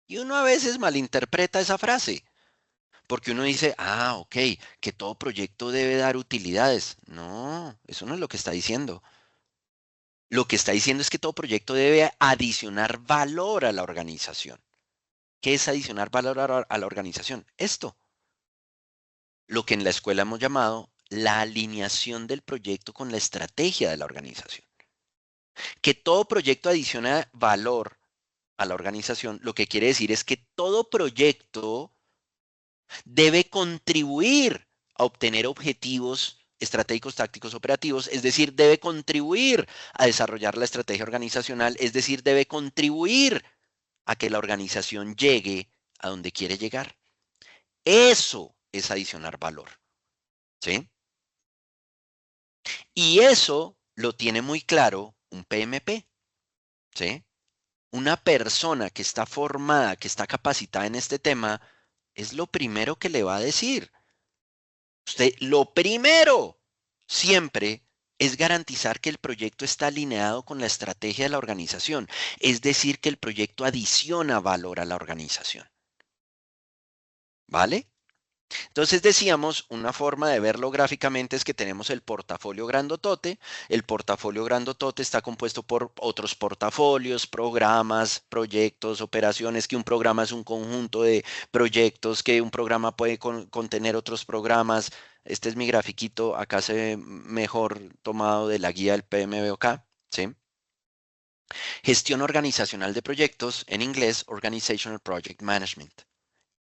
Y uno a veces malinterpreta esa frase, porque uno dice, ah, ok, que todo proyecto debe dar utilidades. No, eso no es lo que está diciendo. Lo que está diciendo es que todo proyecto debe adicionar valor a la organización. ¿Qué es adicionar valor a la organización? Esto, lo que en la escuela hemos llamado la alineación del proyecto con la estrategia de la organización. Que todo proyecto adiciona valor a la organización, lo que quiere decir es que todo proyecto debe contribuir a obtener objetivos estratégicos, tácticos, operativos, es decir, debe contribuir a desarrollar la estrategia organizacional, es decir, debe contribuir a que la organización llegue a donde quiere llegar. Eso es adicionar valor, ¿sí? Y eso lo tiene muy claro un PMP, ¿sí? Una persona que está formada, que está capacitada en este tema, es lo primero que le va a decir. Usted, lo primero, siempre es garantizar que el proyecto está alineado con la estrategia de la organización, es decir, que el proyecto adiciona valor a la organización, ¿vale? Entonces decíamos, una forma de verlo gráficamente es que tenemos el portafolio grandotote. El portafolio grandotote está compuesto por otros portafolios, programas, proyectos, operaciones, que un programa es un conjunto de proyectos, que un programa puede contener otros programas. Este es mi grafiquito, acá se ve mejor tomado de la guía del PMBOK, ¿sí? Gestión organizacional de proyectos, en inglés, Organizational Project Management,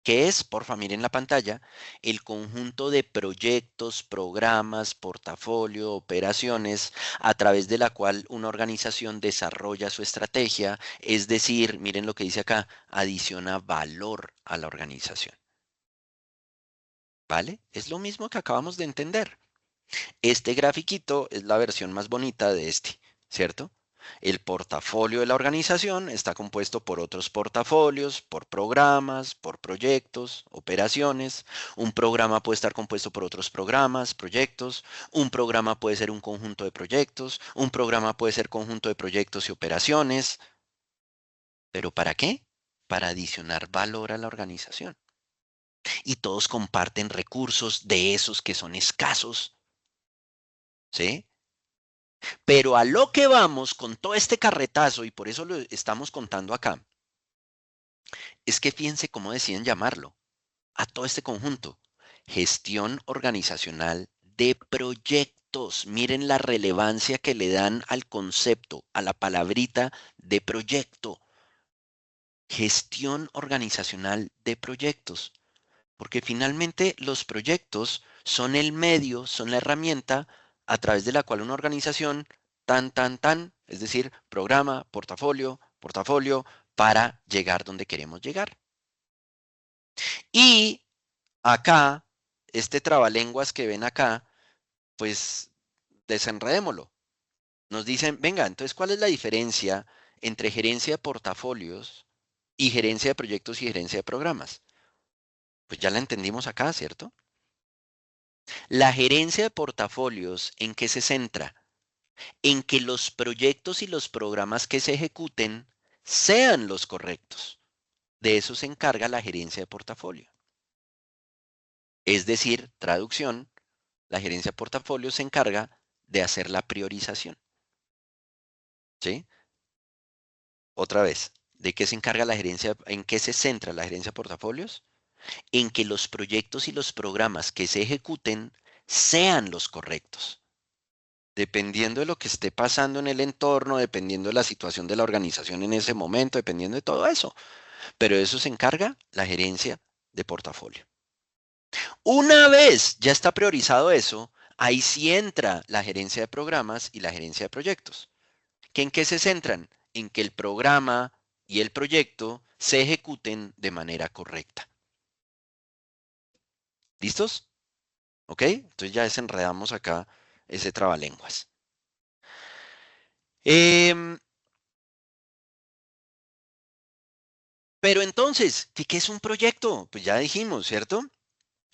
que es, porfa, miren la pantalla, el conjunto de proyectos, programas, portafolio, operaciones, a través de la cual una organización desarrolla su estrategia, es decir, miren lo que dice acá, adiciona valor a la organización. ¿Vale? Es lo mismo que acabamos de entender. Este grafiquito es la versión más bonita de este, ¿cierto? El portafolio de la organización está compuesto por otros portafolios, por programas, por proyectos, operaciones. Un programa puede estar compuesto por otros programas, proyectos. Un programa puede ser un conjunto de proyectos. Un programa puede ser conjunto de proyectos y operaciones. ¿Pero para qué? Para adicionar valor a la organización. Y todos comparten recursos de esos que son escasos, ¿sí? Pero a lo que vamos con todo este carretazo, y por eso lo estamos contando acá, es que fíjense cómo deciden llamarlo a todo este conjunto. Gestión organizacional de proyectos. Miren la relevancia que le dan al concepto, a la palabrita de proyecto. Gestión organizacional de proyectos. Porque finalmente los proyectos son el medio, son la herramienta a través de la cual una organización es decir, programa, portafolio, portafolio, para llegar donde queremos llegar. Y acá, este trabalenguas que ven acá, pues desenredémoslo. Nos dicen, venga, entonces, ¿cuál es la diferencia entre gerencia de portafolios y gerencia de proyectos y gerencia de programas? Pues ya la entendimos acá, ¿cierto? La gerencia de portafolios, ¿en qué se centra? En que los proyectos y los programas que se ejecuten sean los correctos. De eso se encarga la gerencia de portafolio. Es decir, traducción, la gerencia de portafolio se encarga de hacer la priorización. ¿Sí? Otra vez, ¿de qué se encarga la gerencia? ¿En qué se centra la gerencia de portafolios? En que los proyectos y los programas que se ejecuten sean los correctos. Dependiendo de lo que esté pasando en el entorno, dependiendo de la situación de la organización en ese momento, dependiendo de todo eso. Pero de eso se encarga la gerencia de portafolio. Una vez ya está priorizado eso, ahí sí entra la gerencia de programas y la gerencia de proyectos. ¿Que en qué se centran? En que el programa y el proyecto se ejecuten de manera correcta. ¿Listos? ¿Ok? Entonces ya desenredamos acá ese trabalenguas. Pero entonces, ¿qué es un proyecto? Pues ya dijimos, ¿cierto?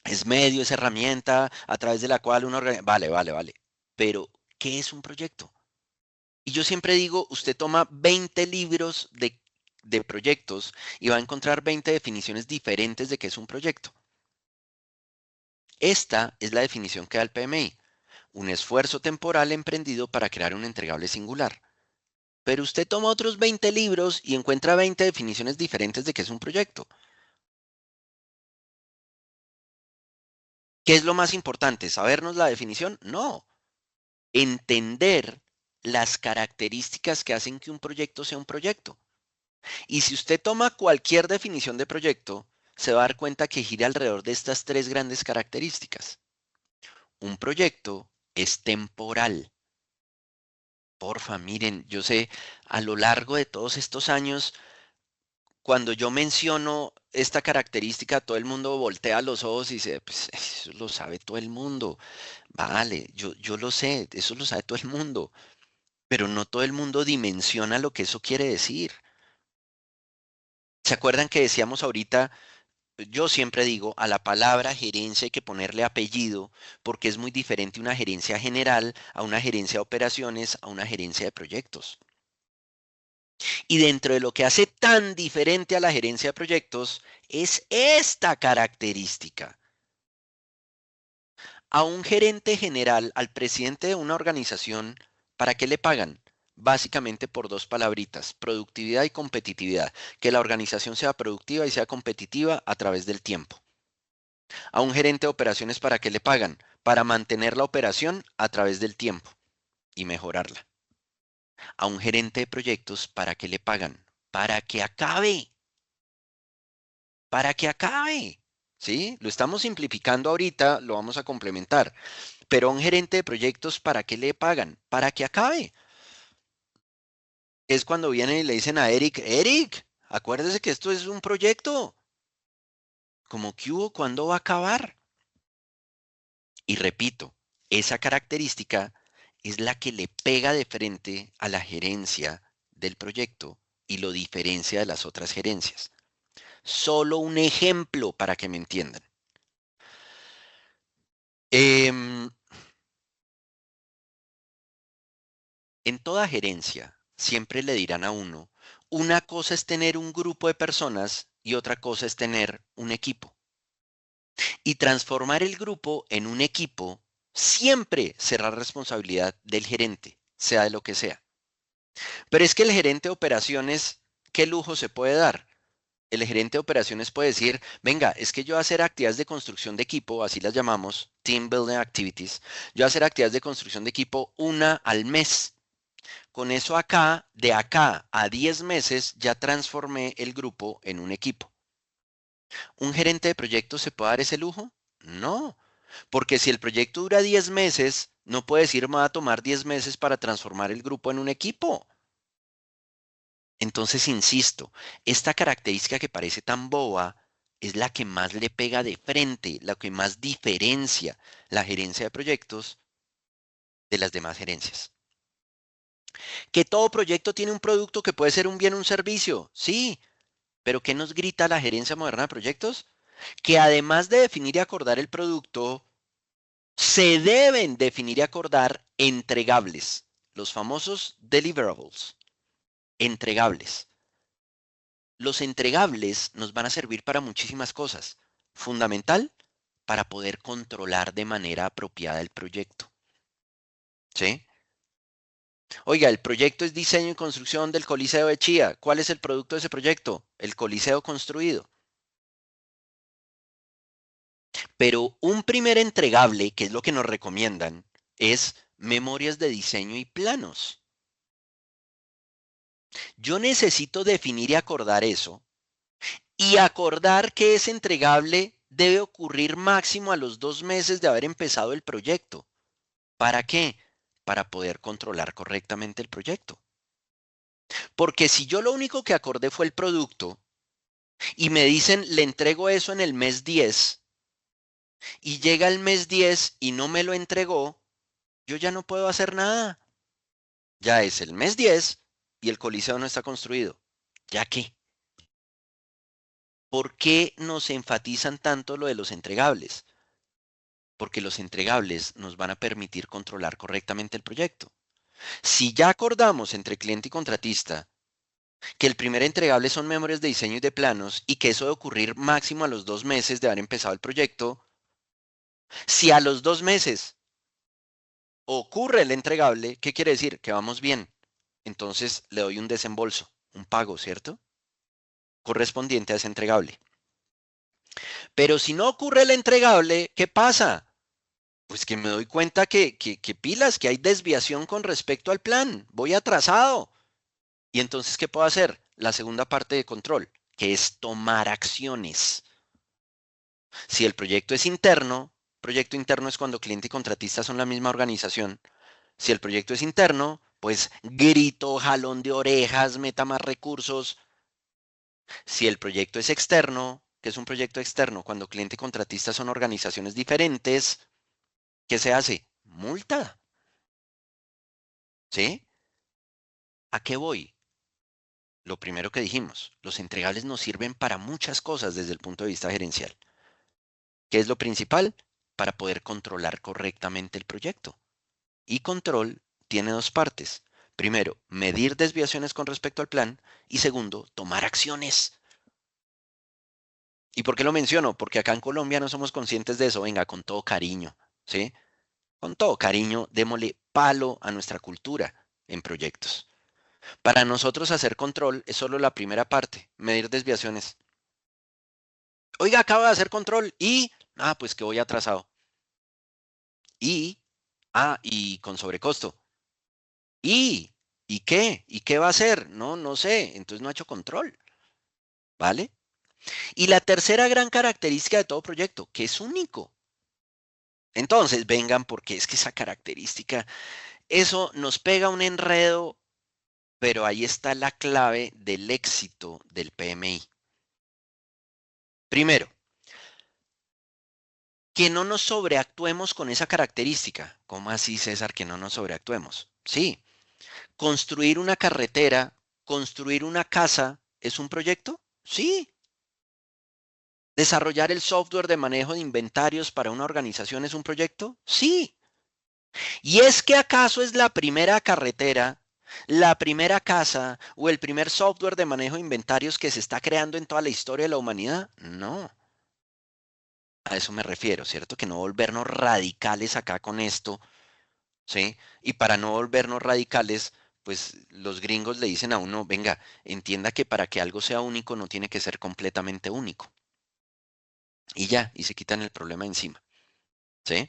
Es medio, es herramienta a través de la cual uno organiza. Vale, vale, vale. Pero, ¿qué es un proyecto? Y yo siempre digo, usted toma 20 libros de proyectos y va a encontrar 20 definiciones diferentes de qué es un proyecto. Esta es la definición que da el PMI. Un esfuerzo temporal emprendido para crear un entregable singular. Pero usted toma otros 20 libros y encuentra 20 definiciones diferentes de qué es un proyecto. ¿Qué es lo más importante? ¿Sabernos la definición? No. Entender las características que hacen que un proyecto sea un proyecto. Y si usted toma cualquier definición de proyecto, se va a dar cuenta que gira alrededor de estas tres grandes características. Un proyecto es temporal. Porfa, miren, yo sé, a lo largo de todos estos años, cuando yo menciono esta característica, todo el mundo voltea los ojos y dice, pues eso lo sabe todo el mundo. Vale, yo lo sé, eso lo sabe todo el mundo, pero no todo el mundo dimensiona lo que eso quiere decir. ¿Se acuerdan que decíamos ahorita? Yo siempre digo, a la palabra gerencia hay que ponerle apellido porque es muy diferente una gerencia general a una gerencia de operaciones, a una gerencia de proyectos. Y dentro de lo que hace tan diferente a la gerencia de proyectos es esta característica. A un gerente general, al presidente de una organización, ¿para qué le pagan? Básicamente por dos palabritas, productividad y competitividad. Que la organización sea productiva y sea competitiva a través del tiempo. A un gerente de operaciones, ¿para qué le pagan? Para mantener la operación a través del tiempo y mejorarla. A un gerente de proyectos, ¿para qué le pagan? Para que acabe. Para que acabe. ¿Sí? Lo estamos simplificando ahorita, lo vamos a complementar. Pero a un gerente de proyectos, ¿para qué le pagan? Para que acabe. Es cuando vienen y le dicen a Eric, Eric, acuérdese que esto es un proyecto. Como que hubo, ¿cuándo va a acabar? Y repito, esa característica es la que le pega de frente a la gerencia del proyecto y lo diferencia de las otras gerencias. Solo un ejemplo para que me entiendan. Em, en toda gerencia siempre le dirán a uno, una cosa es tener un grupo de personas y otra cosa es tener un equipo. Y transformar el grupo en un equipo siempre será responsabilidad del gerente, sea de lo que sea. Pero es que el gerente de operaciones, ¿qué lujo se puede dar? El gerente de operaciones puede decir, venga, es que yo voy a hacer actividades de construcción de equipo, así las llamamos, team building activities, yo voy a hacer actividades de construcción de equipo una al mes. Con eso acá, de acá a 10 meses, ya transformé el grupo en un equipo. ¿Un gerente de proyectos se puede dar ese lujo? No, porque si el proyecto dura 10 meses, no puede decir, me va a tomar 10 meses para transformar el grupo en un equipo. Entonces, insisto, esta característica que parece tan boba es la que más le pega de frente, la que más diferencia la gerencia de proyectos de las demás gerencias. Que todo proyecto tiene un producto que puede ser un bien o un servicio, sí, pero ¿qué nos grita la gerencia moderna de proyectos? Que además de definir y acordar el producto, se deben definir y acordar entregables, los famosos deliverables, entregables. Los entregables nos van a servir para muchísimas cosas. Fundamental, para poder controlar de manera apropiada el proyecto. ¿Sí? Oiga, el proyecto es diseño y construcción del Coliseo de Chía. ¿Cuál es el producto de ese proyecto? El Coliseo construido. Pero un primer entregable, que es lo que nos recomiendan, es memorias de diseño y planos. Yo necesito definir y acordar eso y acordar que ese entregable debe ocurrir máximo a los 2 meses de haber empezado el proyecto. ¿Para qué? Para poder controlar correctamente el proyecto. Porque si yo lo único que acordé fue el producto y me dicen, le entrego eso en el mes 10 y llega el mes 10 y no me lo entregó, yo ya no puedo hacer nada. Ya es el mes 10 y el coliseo no está construido. ¿Ya qué? ¿Por qué nos enfatizan tanto lo de los entregables? Porque los entregables nos van a permitir controlar correctamente el proyecto. Si ya acordamos entre cliente y contratista que el primer entregable son memorias de diseño y de planos y que eso debe ocurrir máximo a los 2 meses de haber empezado el proyecto, si a los 2 meses ocurre el entregable, ¿qué quiere decir? Que vamos bien. Entonces le doy un desembolso, un pago, ¿cierto? Correspondiente a ese entregable. Pero si no ocurre el entregable, ¿qué pasa? Pues que me doy cuenta que pilas, que hay desviación con respecto al plan. Voy atrasado. Y entonces, ¿qué puedo hacer? La segunda parte de control, que es tomar acciones. Si el proyecto interno es cuando cliente y contratista son la misma organización. Si el proyecto es interno, pues grito, jalón de orejas, meta más recursos. Si el proyecto es externo, ¿qué es un proyecto externo? Cuando cliente y contratista son organizaciones diferentes, ¿qué se hace? Multa, ¿sí? ¿A qué voy? Lo primero que dijimos, los entregables nos sirven para muchas cosas desde el punto de vista gerencial. ¿Qué es lo principal? Para poder controlar correctamente el proyecto. Y control tiene dos partes. Primero, medir desviaciones con respecto al plan. Y segundo, tomar acciones. ¿Y por qué lo menciono? Porque acá en Colombia no somos conscientes de eso. Venga, con todo cariño, ¿sí? Con todo cariño, démosle palo a nuestra cultura en proyectos. Para nosotros hacer control es solo la primera parte, medir desviaciones. Oiga, acabo de hacer control y, pues que voy atrasado. Y, y con sobrecosto. ¿Y? ¿Y qué? ¿Y qué va a hacer? No, no sé. Entonces no ha hecho control, ¿vale? Y la tercera gran característica de todo proyecto, que es único. Entonces, vengan, porque es que esa característica, eso nos pega un enredo, pero ahí está la clave del éxito del PMI. Primero, que no nos sobreactuemos con esa característica. ¿Cómo así, César, que no nos sobreactuemos? Sí, construir una carretera, construir una casa, ¿es un proyecto? Sí. ¿Desarrollar el software de manejo de inventarios para una organización es un proyecto? Sí. ¿Y es que acaso es la primera carretera, la primera casa o el primer software de manejo de inventarios que se está creando en toda la historia de la humanidad? No. A eso me refiero, ¿cierto? Que no volvernos radicales acá con esto, ¿sí? Y para no volvernos radicales, pues los gringos le dicen a uno, venga, entienda que para que algo sea único no tiene que ser completamente único. Y ya, y se quitan el problema encima, ¿sí?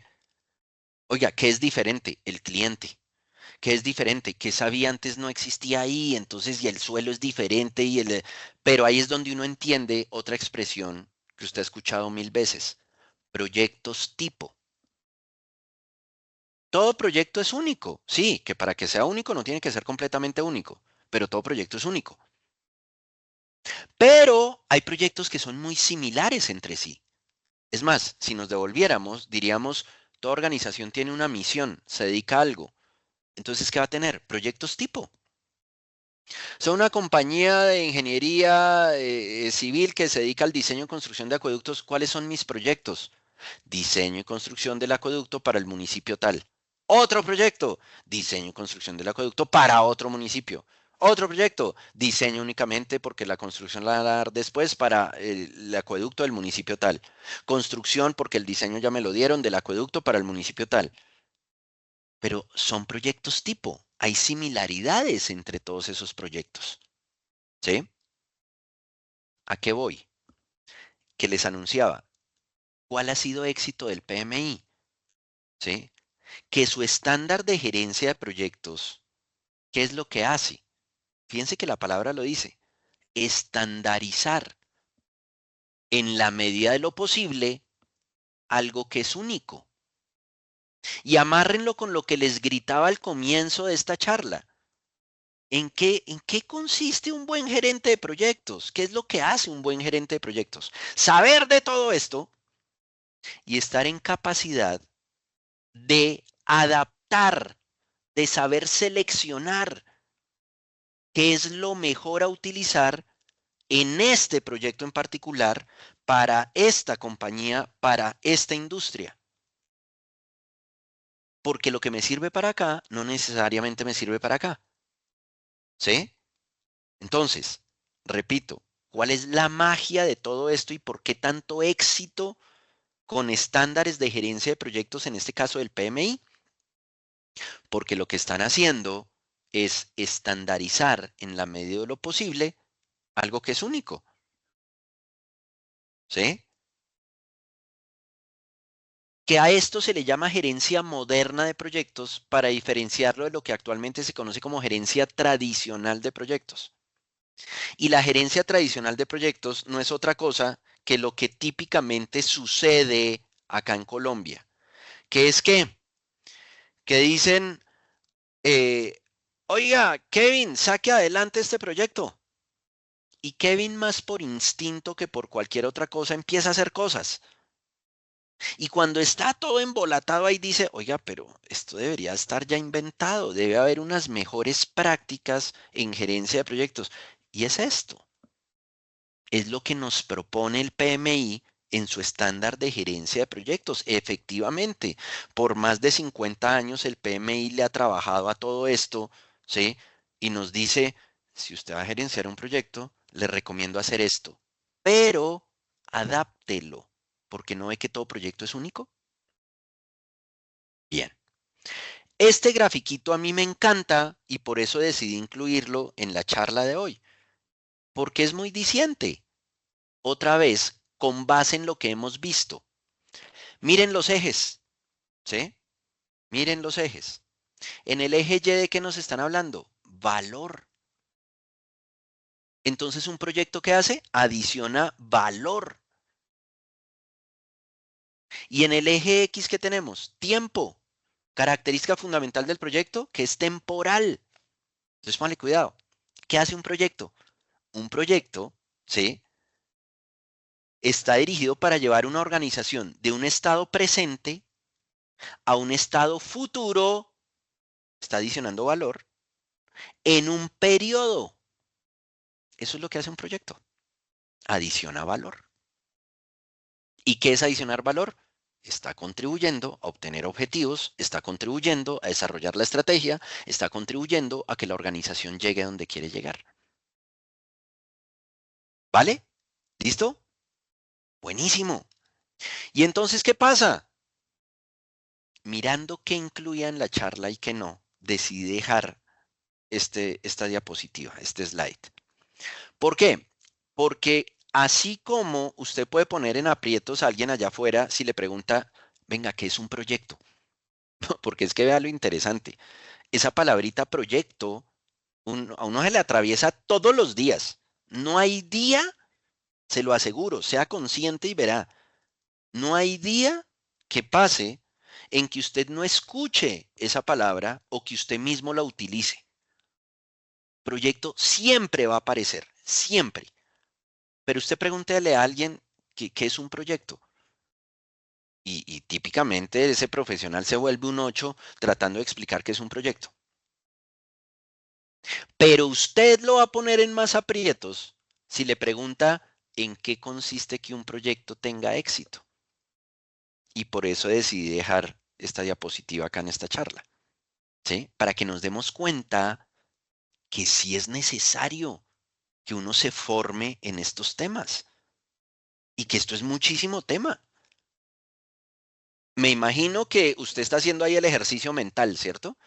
Oiga, ¿qué es diferente? El cliente. ¿Qué es diferente? ¿Qué sabía antes no existía ahí? Entonces, y el suelo es diferente pero ahí es donde uno entiende otra expresión que usted ha escuchado mil veces. Proyectos tipo. Todo proyecto es único. Sí, que para que sea único no tiene que ser completamente único, pero todo proyecto es único. Pero hay proyectos que son muy similares entre sí. Es más, si nos devolviéramos, diríamos, toda organización tiene una misión, se dedica a algo. Entonces, ¿qué va a tener? Proyectos tipo. Son una compañía de ingeniería civil que se dedica al diseño y construcción de acueductos. ¿Cuáles son mis proyectos? Diseño y construcción del acueducto para el municipio tal. Otro proyecto, diseño y construcción del acueducto para otro municipio. Otro proyecto, diseño únicamente porque la construcción la van a dar después para el acueducto del municipio tal. Construcción porque el diseño ya me lo dieron del acueducto para el municipio tal. Pero son proyectos tipo. Hay similaridades entre todos esos proyectos. ¿Sí? ¿A qué voy? Que les anunciaba. ¿Cuál ha sido éxito del PMI? ¿Sí? Que su estándar de gerencia de proyectos, ¿qué es lo que hace? Fíjense que la palabra lo dice. Estandarizar en la medida de lo posible algo que es único. Y amárrenlo con lo que les gritaba al comienzo de esta charla. ¿En qué consiste un buen gerente de proyectos? ¿Qué es lo que hace un buen gerente de proyectos? Saber de todo esto y estar en capacidad de adaptar, de saber seleccionar qué es lo mejor a utilizar en este proyecto en particular para esta compañía, para esta industria. Porque lo que me sirve para acá no necesariamente me sirve para acá. ¿Sí? Entonces, repito, ¿cuál es la magia de todo esto y por qué tanto éxito con estándares de gerencia de proyectos, en este caso del PMI? Porque lo que están haciendo es estandarizar en la medida de lo posible algo que es único. ¿Sí? Que a esto se le llama gerencia moderna de proyectos para diferenciarlo de lo que actualmente se conoce como gerencia tradicional de proyectos. Y la gerencia tradicional de proyectos no es otra cosa que lo que típicamente sucede acá en Colombia, que es que dicen, eh, oiga, Kevin, saque adelante este proyecto. Y Kevin, más por instinto que por cualquier otra cosa, empieza a hacer cosas. Y cuando está todo embolatado ahí dice, oiga, pero esto debería estar ya inventado, debe haber unas mejores prácticas en gerencia de proyectos. Y es esto, es lo que nos propone el PMI en su estándar de gerencia de proyectos. Efectivamente, por más de 50 años el PMI le ha trabajado a todo esto, ¿sí? Y nos dice, si usted va a gerenciar un proyecto, le recomiendo hacer esto, pero adáptelo, porque no ve que todo proyecto es único. Bien. Este grafiquito a mí me encanta y por eso decidí incluirlo en la charla de hoy, porque es muy diciente. Otra vez, con base en lo que hemos visto. Miren los ejes, ¿sí? Miren los ejes. En el eje Y, ¿de qué nos están hablando? Valor. Entonces, ¿un proyecto qué hace? Adiciona valor. Y en el eje X, ¿qué tenemos? Tiempo. Característica fundamental del proyecto, que es temporal. Entonces, ponle cuidado. ¿Qué hace un proyecto? Un proyecto, ¿sí? Está dirigido para llevar una organización de un estado presente a un estado futuro, está adicionando valor, en un periodo. Eso es lo que hace un proyecto. Adiciona valor. ¿Y qué es adicionar valor? Está contribuyendo a obtener objetivos, está contribuyendo a desarrollar la estrategia, está contribuyendo a que la organización llegue a donde quiere llegar. ¿Vale? ¿Listo? Buenísimo. ¿Y entonces qué pasa? Mirando qué incluía en la charla y qué no, decidí dejar esta diapositiva, este slide. ¿Por qué? Porque así como usted puede poner en aprietos a alguien allá afuera si le pregunta, venga, ¿qué es un proyecto? Porque es que vea lo interesante. Esa palabrita proyecto a uno se le atraviesa todos los días. No hay día, se lo aseguro, sea consciente y verá, no hay día que pase en que usted no escuche esa palabra o que usted mismo la utilice. Proyecto siempre va a aparecer, siempre. Pero usted pregúntele a alguien qué es un proyecto. Y típicamente ese profesional se vuelve un 8 tratando de explicar qué es un proyecto. Pero usted lo va a poner en más aprietos si le pregunta en qué consiste que un proyecto tenga éxito. Y por eso decidí dejar esta diapositiva acá en esta charla, ¿sí? Para que nos demos cuenta que sí es necesario que uno se forme en estos temas y que esto es muchísimo tema. Me imagino que usted está haciendo ahí el ejercicio mental, ¿cierto?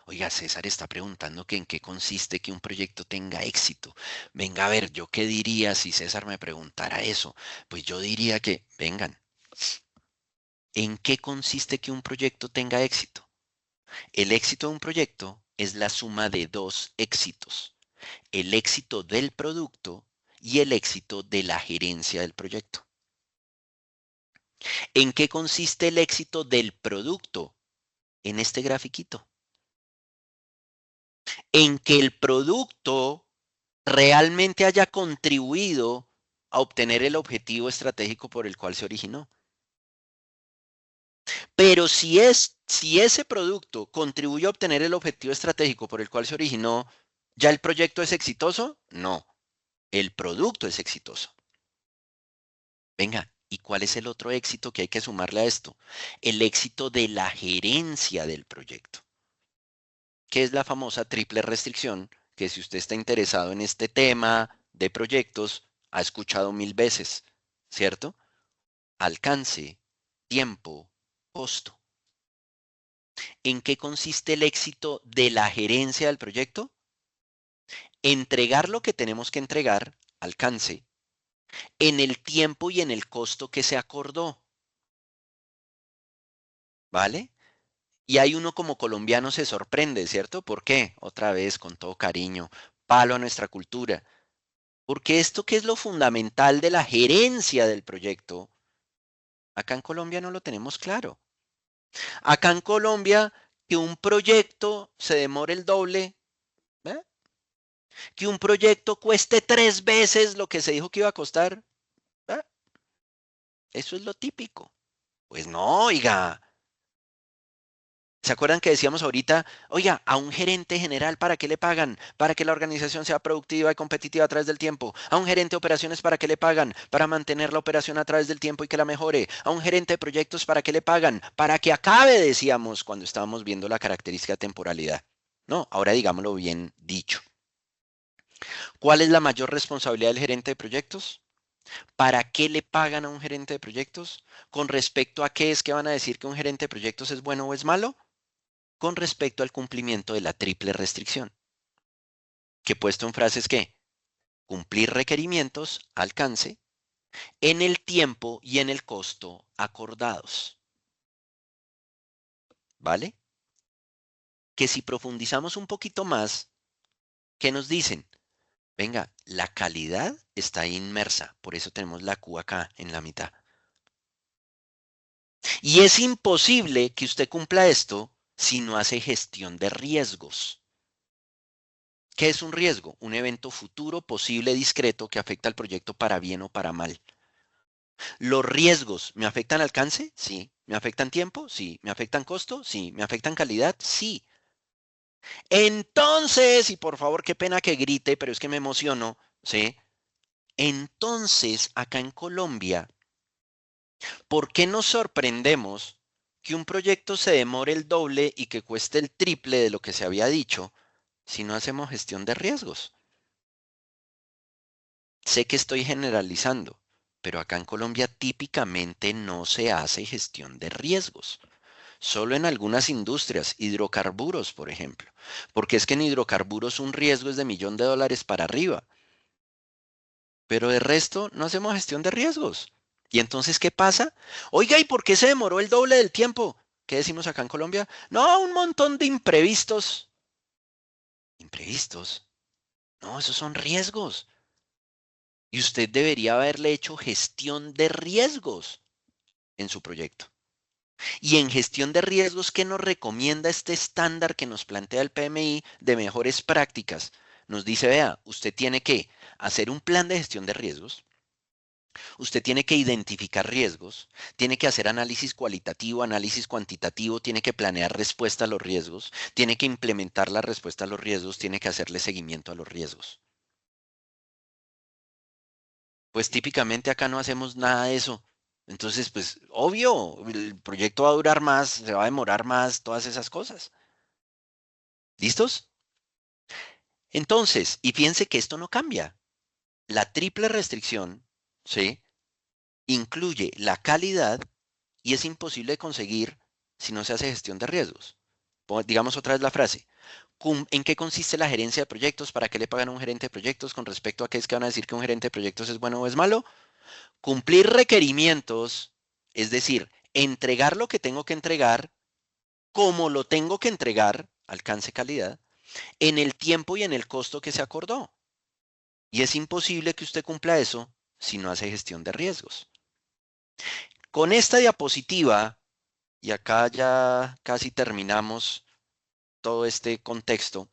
Oiga, César está preguntando que en qué consiste que un proyecto tenga éxito. Venga, a ver, ¿yo qué diría si César me preguntara eso? Pues yo diría que, vengan, ¿en qué consiste que un proyecto tenga éxito? El éxito de un proyecto es la suma de dos éxitos, el éxito del producto y el éxito de la gerencia del proyecto. ¿En qué consiste el éxito del producto? En este grafiquito. En que el producto realmente haya contribuido a obtener el objetivo estratégico por el cual se originó. Pero si ese producto contribuye a obtener el objetivo estratégico por el cual se originó, ¿ya el proyecto es exitoso? No, el producto es exitoso. Venga, ¿y cuál es el otro éxito que hay que sumarle a esto? El éxito de la gerencia del proyecto, que es la famosa triple restricción, que si usted está interesado en este tema de proyectos, ha escuchado 1000 veces, ¿cierto? Alcance, tiempo, costo. ¿En qué consiste el éxito de la gerencia del proyecto? Entregar lo que tenemos que entregar, alcance, en el tiempo y en el costo que se acordó. ¿Vale? Y hay uno como colombiano se sorprende, ¿cierto? ¿Por qué? Otra vez, con todo cariño, palo a nuestra cultura. Porque esto que es lo fundamental de la gerencia del proyecto, acá en Colombia no lo tenemos claro. Acá en Colombia, que un proyecto se demore el doble, ¿eh? Que un proyecto cueste 3 veces lo que se dijo que iba a costar. Ah, eso es lo típico. Pues no, oiga. ¿Se acuerdan que decíamos ahorita, oiga, a un gerente general, ¿para qué le pagan? Para que la organización sea productiva y competitiva a través del tiempo. A un gerente de operaciones, ¿para qué le pagan? Para mantener la operación a través del tiempo y que la mejore. A un gerente de proyectos, ¿para qué le pagan? Para que acabe, decíamos cuando estábamos viendo la característica de temporalidad. No, ahora digámoslo bien dicho. ¿Cuál es la mayor responsabilidad del gerente de proyectos? ¿Para qué le pagan a un gerente de proyectos? ¿Con respecto a qué es que van a decir que un gerente de proyectos es bueno o es malo? Con respecto al cumplimiento de la triple restricción, que puesto en frases que cumplir requerimientos, alcance, en el tiempo y en el costo acordados. ¿Vale? Que si profundizamos un poquito más, ¿qué nos dicen? Venga, la calidad está inmersa, por eso tenemos la Q acá en la mitad. Y es imposible que usted cumpla esto si no hace gestión de riesgos. ¿Qué es un riesgo? Un evento futuro, posible, discreto, que afecta al proyecto para bien o para mal. ¿Los riesgos me afectan alcance? Sí. ¿Me afectan tiempo? Sí. ¿Me afectan costo? Sí. ¿Me afectan calidad? Sí. Entonces, y por favor, qué pena que grite, pero es que me emociono, ¿sí? Entonces, acá en Colombia, ¿por qué nos sorprendemos que un proyecto se demore el doble y que cueste el triple de lo que se había dicho si no hacemos gestión de riesgos? Sé que estoy generalizando, pero acá en Colombia típicamente no se hace gestión de riesgos. Solo en algunas industrias, hidrocarburos, por ejemplo. Porque es que en hidrocarburos un riesgo es de $1.000.000 para arriba. Pero de resto no hacemos gestión de riesgos. ¿Y entonces qué pasa? Oiga, ¿y por qué se demoró el doble del tiempo? ¿Qué decimos acá en Colombia? No, un montón de imprevistos. ¿Imprevistos? No, esos son riesgos. Y usted debería haberle hecho gestión de riesgos en su proyecto. Y en gestión de riesgos, ¿qué nos recomienda este estándar que nos plantea el PMI de mejores prácticas? Nos dice, vea, usted tiene que hacer un plan de gestión de riesgos, usted tiene que identificar riesgos, tiene que hacer análisis cualitativo, análisis cuantitativo, tiene que planear respuesta a los riesgos, tiene que implementar la respuesta a los riesgos, tiene que hacerle seguimiento a los riesgos. Pues típicamente acá no hacemos nada de eso. Entonces, pues obvio, el proyecto va a durar más, se va a demorar más, todas esas cosas. ¿Listos? Entonces, y fíjense que esto no cambia. La triple restricción, ¿sí? Incluye la calidad y es imposible de conseguir si no se hace gestión de riesgos. Digamos otra vez la frase. ¿En qué consiste la gerencia de proyectos? ¿Para qué le pagan a un gerente de proyectos con respecto a qué es que van a decir que un gerente de proyectos es bueno o es malo? Cumplir requerimientos, es decir, entregar lo que tengo que entregar, como lo tengo que entregar, alcance calidad, en el tiempo y en el costo que se acordó. Y es imposible que usted cumpla eso si no hace gestión de riesgos. Con esta diapositiva, y acá ya casi terminamos todo este contexto,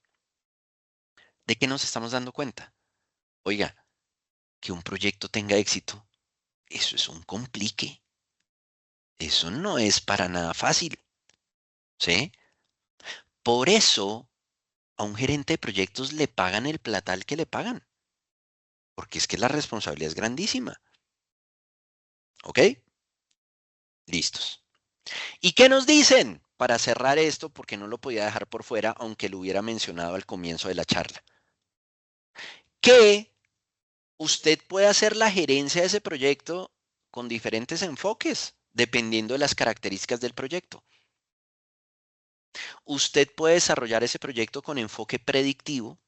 ¿de qué nos estamos dando cuenta? Oiga, que un proyecto tenga éxito, eso es un complique. Eso no es para nada fácil, ¿sí? Por eso a un gerente de proyectos le pagan el platal que le pagan, porque es que la responsabilidad es grandísima. ¿Ok? Listos. ¿Y qué nos dicen? Para cerrar esto, porque no lo podía dejar por fuera, aunque lo hubiera mencionado al comienzo de la charla. Que usted puede hacer la gerencia de ese proyecto con diferentes enfoques, dependiendo de las características del proyecto. Usted puede desarrollar ese proyecto con enfoque predictivo,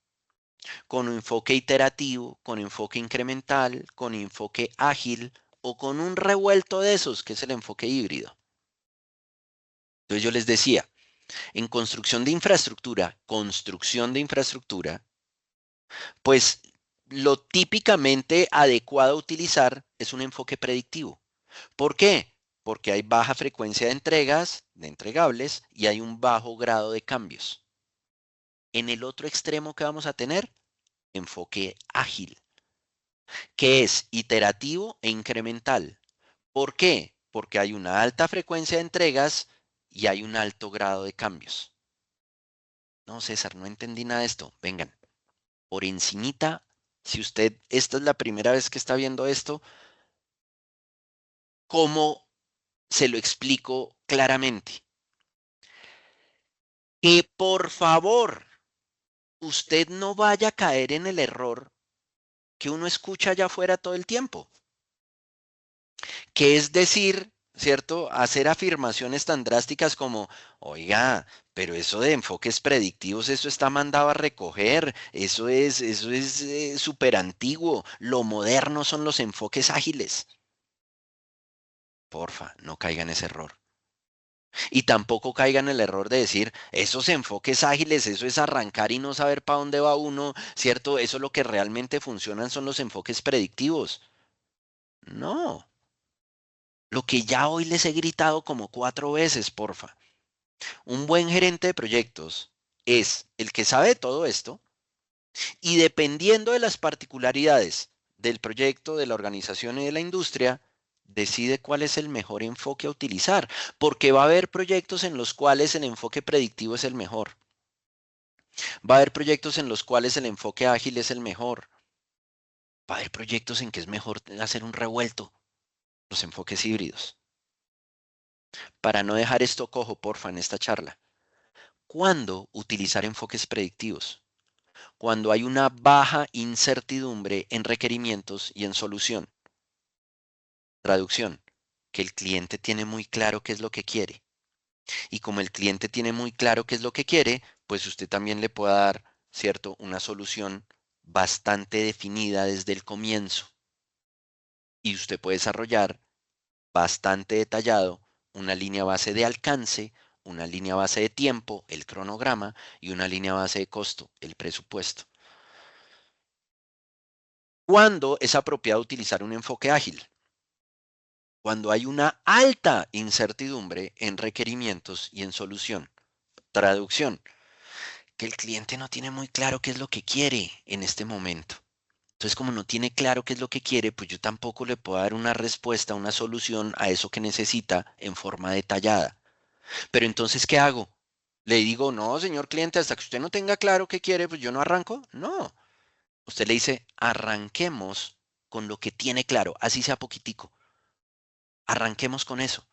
con enfoque iterativo, con enfoque incremental, con enfoque ágil o con un revuelto de esos, que es el enfoque híbrido. Entonces yo les decía, en construcción de infraestructura, pues lo típicamente adecuado a utilizar es un enfoque predictivo. ¿Por qué? Porque hay baja frecuencia de entregas, de entregables, y hay un bajo grado de cambios. En el otro extremo que vamos a tener, enfoque ágil, que es iterativo e incremental. ¿Por qué? Porque hay una alta frecuencia de entregas y hay un alto grado de cambios. No, César, no entendí nada de esto. Vengan, por encimita, si usted, esta es la primera vez que está viendo esto, ¿cómo se lo explico claramente? Que por favor, usted no vaya a caer en el error que uno escucha allá afuera todo el tiempo, que es decir, ¿cierto? Hacer afirmaciones tan drásticas como, oiga, pero eso de enfoques predictivos, eso está mandado a recoger, eso es súper antiguo, lo moderno son los enfoques ágiles. Porfa, no caiga en ese error. Y tampoco caiga en el error de decir, esos enfoques ágiles, eso es arrancar y no saber para dónde va uno, ¿cierto? Eso lo que realmente funcionan son los enfoques predictivos. No, lo que ya hoy les he gritado como 4 veces, porfa. Un buen gerente de proyectos es el que sabe todo esto y dependiendo de las particularidades del proyecto, de la organización y de la industria, decide cuál es el mejor enfoque a utilizar, porque va a haber proyectos en los cuales el enfoque predictivo es el mejor. Va a haber proyectos en los cuales el enfoque ágil es el mejor. Va a haber proyectos en que es mejor hacer un revuelto, los enfoques híbridos. Para no dejar esto cojo, porfa, en esta charla. ¿Cuándo utilizar enfoques predictivos? Cuando hay una baja incertidumbre en requerimientos y en solución. Traducción, que el cliente tiene muy claro qué es lo que quiere. Y como el cliente tiene muy claro qué es lo que quiere, pues usted también le puede dar, ¿cierto?, una solución bastante definida desde el comienzo. Y usted puede desarrollar bastante detallado una línea base de alcance, una línea base de tiempo, el cronograma, y una línea base de costo, el presupuesto. ¿Cuándo es apropiado utilizar un enfoque ágil? Cuando hay una alta incertidumbre en requerimientos y en solución. Traducción, que el cliente no tiene muy claro qué es lo que quiere en este momento. Entonces, como no tiene claro qué es lo que quiere, pues yo tampoco le puedo dar una respuesta, una solución a eso que necesita en forma detallada. Pero entonces, ¿qué hago? Le digo, no, señor cliente, hasta que usted no tenga claro qué quiere, pues yo no arranco. No. Usted le dice, arranquemos con lo que tiene claro, así sea poquitico. Arranquemos con eso.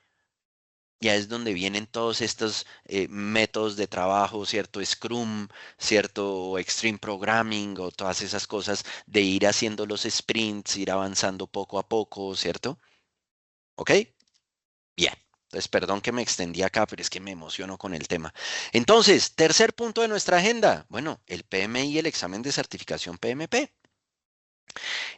Ya es donde vienen todos estos métodos de trabajo, ¿cierto? Scrum, ¿cierto? O Extreme Programming o todas esas cosas de ir haciendo los sprints, ir avanzando poco a poco, ¿cierto? ¿Ok? Bien. Entonces, perdón que me extendí acá, pero es que me emociono con el tema. Entonces, tercer punto de nuestra agenda. Bueno, el PMI, el examen de certificación PMP.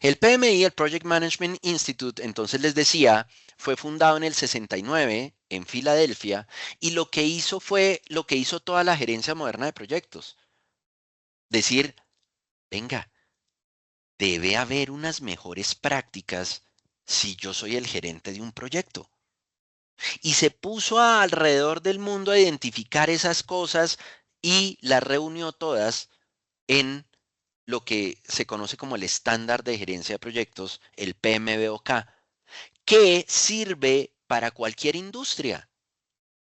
El PMI, el Project Management Institute, entonces les decía, fue fundado en el 69 en Filadelfia y lo que hizo fue lo que hizo toda la gerencia moderna de proyectos. Decir, venga, debe haber unas mejores prácticas si yo soy el gerente de un proyecto. Y se puso alrededor del mundo a identificar esas cosas y las reunió todas en lo que se conoce como el estándar de gerencia de proyectos, el PMBOK, que sirve para cualquier industria,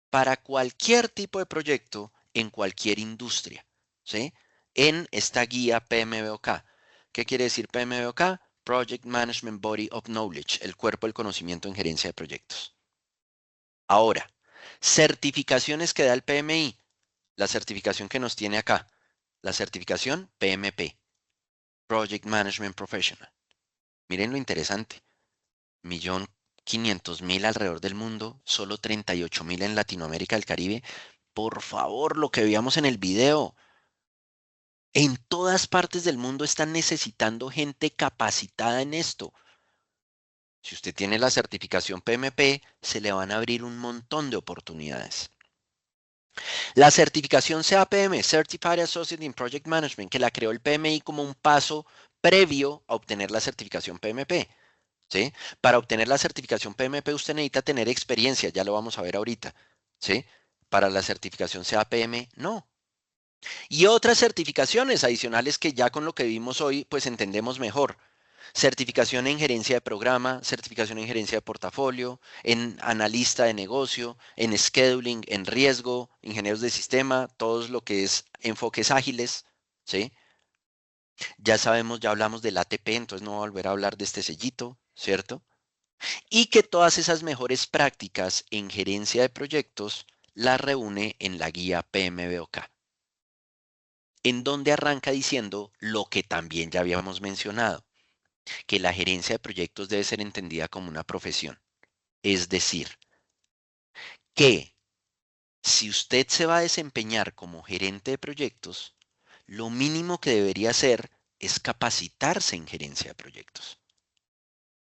para cualquier tipo de proyecto en cualquier industria, ¿sí? En esta guía PMBOK. ¿Qué quiere decir PMBOK? Project Management Body of Knowledge, el cuerpo del conocimiento en gerencia de proyectos. Ahora, certificaciones que da el PMI. La certificación que nos tiene acá, la certificación PMP, Project Management Professional. Miren lo interesante. 1.500.000 alrededor del mundo, solo 38.000 en Latinoamérica y el Caribe. Por favor, lo que veíamos en el video. En todas partes del mundo están necesitando gente capacitada en esto. Si usted tiene la certificación PMP, se le van a abrir un montón de oportunidades. La certificación CAPM, Certified Associate in Project Management, que la creó el PMI como un paso previo a obtener la certificación PMP. ¿Sí? Para obtener la certificación PMP usted necesita tener experiencia, ya lo vamos a ver ahorita, ¿sí? Para la certificación CAPM, no. Y otras certificaciones adicionales que ya con lo que vimos hoy, pues entendemos mejor. Certificación en gerencia de programa, certificación en gerencia de portafolio, en analista de negocio, en scheduling, en riesgo, ingenieros de sistema, todo lo que es enfoques ágiles, ¿sí? Ya sabemos, ya hablamos del ATP, entonces no voy a volver a hablar de este sellito, ¿cierto? Y que todas esas mejores prácticas en gerencia de proyectos las reúne en la guía PMBOK, en donde arranca diciendo lo que también ya habíamos mencionado, que la gerencia de proyectos debe ser entendida como una profesión. Es decir, que si usted se va a desempeñar como gerente de proyectos, lo mínimo que debería hacer es capacitarse en gerencia de proyectos.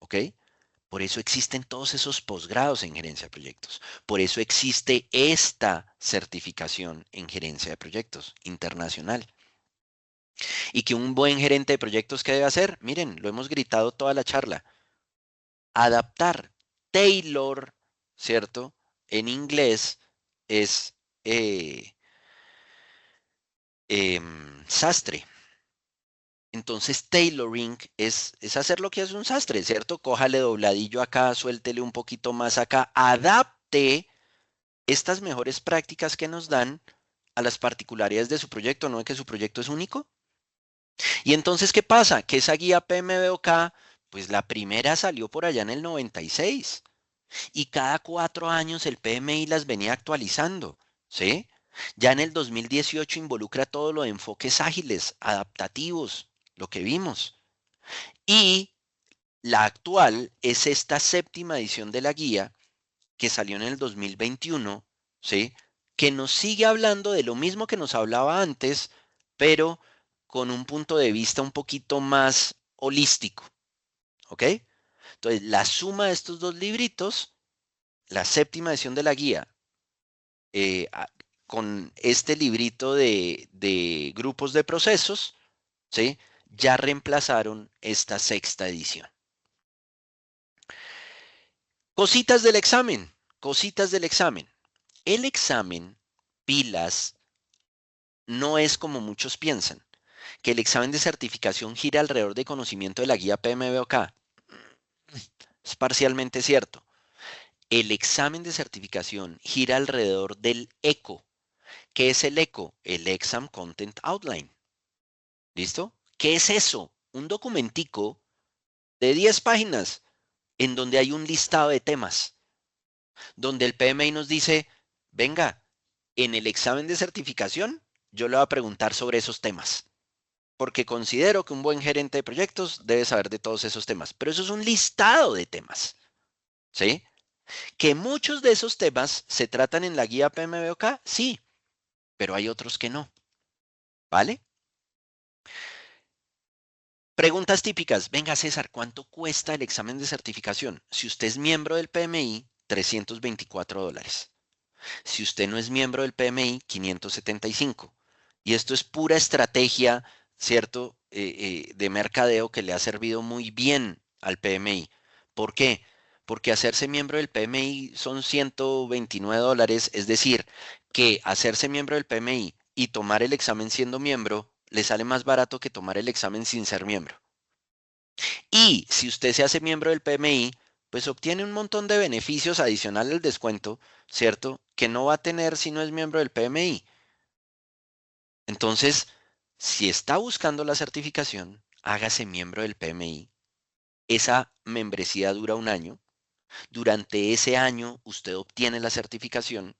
¿Ok? Por eso existen todos esos posgrados en gerencia de proyectos. Por eso existe esta certificación en gerencia de proyectos internacional. Y que un buen gerente de proyectos, ¿qué debe hacer? Miren, lo hemos gritado toda la charla. Adaptar, tailor, ¿cierto? En inglés es sastre. Entonces, tailoring es hacer lo que hace un sastre, ¿cierto? Cójale dobladillo acá, suéltele un poquito más acá, adapte estas mejores prácticas que nos dan a las particularidades de su proyecto, ¿no? Que su proyecto es único. Y entonces, ¿qué pasa? Que esa guía PMBOK, pues la primera salió por allá en el 96 y cada 4 años el PMI las venía actualizando, ¿sí? Ya en el 2018 involucra todo lo de enfoques ágiles, adaptativos, lo que vimos. Y la actual es esta séptima edición de la guía que salió en el 2021, ¿sí? Que nos sigue hablando de lo mismo que nos hablaba antes, pero con un punto de vista un poquito más holístico, ¿ok? Entonces, la suma de estos dos libritos, la séptima edición de la guía, eh, a- con este librito de grupos de procesos, ¿sí? Ya reemplazaron esta sexta edición. Cositas del examen, cositas del examen. El examen, pilas, no es como muchos piensan, que el examen de certificación gira alrededor de conocimiento de la guía PMBOK. Es parcialmente cierto. El examen de certificación gira alrededor del ECO. ¿Qué es el ECO? El Exam Content Outline. ¿Listo? ¿Qué es eso? Un documentico de 10 páginas en donde hay un listado de temas, donde el PMI nos dice, venga, en el examen de certificación yo le voy a preguntar sobre esos temas, porque considero que un buen gerente de proyectos debe saber de todos esos temas, pero eso es un listado de temas, ¿sí? Que muchos de esos temas se tratan en la guía PMBOK, sí, pero hay otros que no, ¿vale? Preguntas típicas. Venga, César, ¿cuánto cuesta el examen de certificación? Si usted es miembro del PMI, $324. Si usted no es miembro del PMI, 575. Y esto es pura estrategia, ¿cierto? De mercadeo que le ha servido muy bien al PMI. ¿Por qué? Porque hacerse miembro del PMI son $129, es decir, que hacerse miembro del PMI y tomar el examen siendo miembro le sale más barato que tomar el examen sin ser miembro. Y si usted se hace miembro del PMI, pues obtiene un montón de beneficios adicionales al descuento, ¿cierto? Que no va a tener si no es miembro del PMI. Entonces, si está buscando la certificación, hágase miembro del PMI. Esa membresía dura un año. Durante ese año usted obtiene la certificación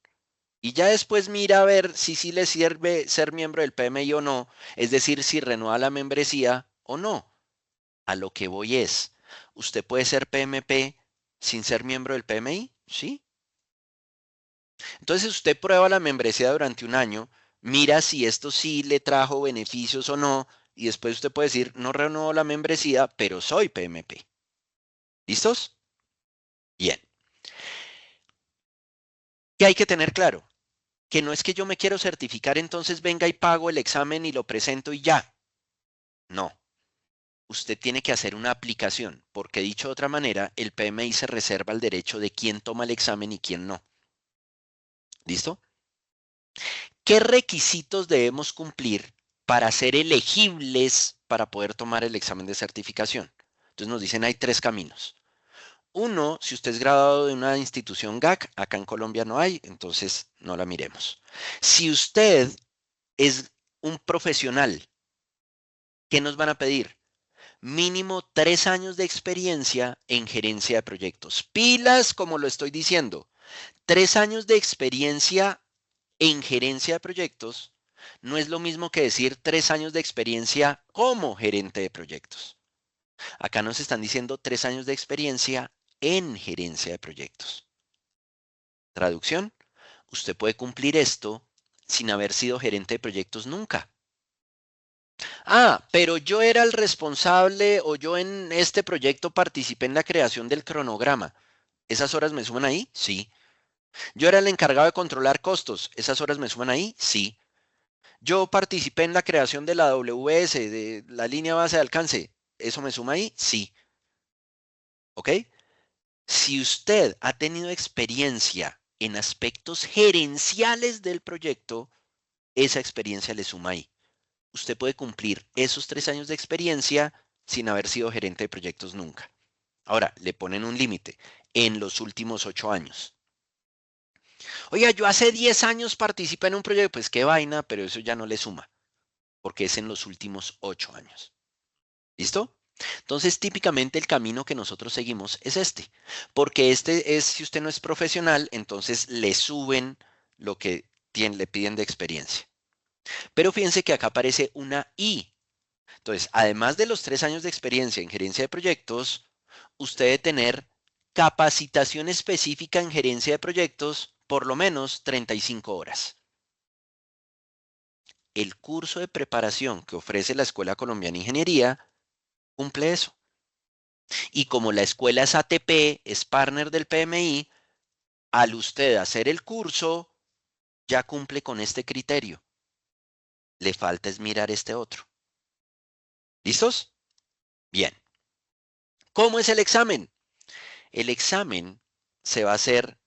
y ya después mira a ver si sí le sirve ser miembro del PMI o no, es decir, si renueva la membresía o no. A lo que voy es, ¿usted puede ser PMP sin ser miembro del PMI? Sí. Entonces usted prueba la membresía durante un año, mira si esto sí le trajo beneficios o no, y después usted puede decir, no renuevo la membresía, pero soy PMP. ¿Listos? Bien. ¿Qué hay que tener claro? Que no es que yo me quiero certificar, entonces venga y pago el examen y lo presento y ya. No. Usted tiene que hacer una aplicación, porque dicho de otra manera, el PMI se reserva el derecho de quién toma el examen y quién no. ¿Listo? ¿Qué requisitos debemos cumplir para ser elegibles para poder tomar el examen de certificación? Entonces nos dicen hay 3 caminos. Uno, si usted es graduado de una institución GAC, acá en Colombia no hay, entonces no la miremos. Si usted es un profesional, ¿qué nos van a pedir? Mínimo 3 años de experiencia en gerencia de proyectos. Pilas, como lo estoy diciendo. 3 años de experiencia en gerencia de proyectos no es lo mismo que decir 3 años de experiencia como gerente de proyectos. Acá nos están diciendo 3 años de experiencia en gerencia de proyectos. Traducción, usted puede cumplir esto sin haber sido gerente de proyectos nunca. Ah, pero yo era el responsable o yo en este proyecto participé en la creación del cronograma. ¿Esas horas me suman ahí? Sí. Yo era el encargado de controlar costos. ¿Esas horas me suman ahí? Sí. Yo participé en la creación de la WS, de la línea base de alcance. ¿Eso me suma ahí? Sí. ¿Ok? Si usted ha tenido experiencia en aspectos gerenciales del proyecto, esa experiencia le suma ahí. Usted puede cumplir esos 3 años de experiencia sin haber sido gerente de proyectos nunca. Ahora, le ponen un límite en los últimos 8 años. Oiga, yo hace 10 años participé en un proyecto, pues qué vaina, pero eso ya no le suma, porque es en los últimos 8 años. ¿Listo? Entonces, típicamente el camino que nosotros seguimos es este, porque este es, si usted no es profesional, entonces le suben lo que le piden de experiencia. Pero fíjense que acá aparece una I. Entonces, además de los 3 años de experiencia en gerencia de proyectos, usted debe tener capacitación específica en gerencia de proyectos por lo menos 35 horas. El curso de preparación que ofrece la Escuela Colombiana de Ingeniería cumple eso. Y como la escuela es ATP, es partner del PMI, al usted hacer el curso, ya cumple con este criterio. Le falta es mirar este otro. ¿Listos? Bien. ¿Cómo es el examen? El examen se va a hacer,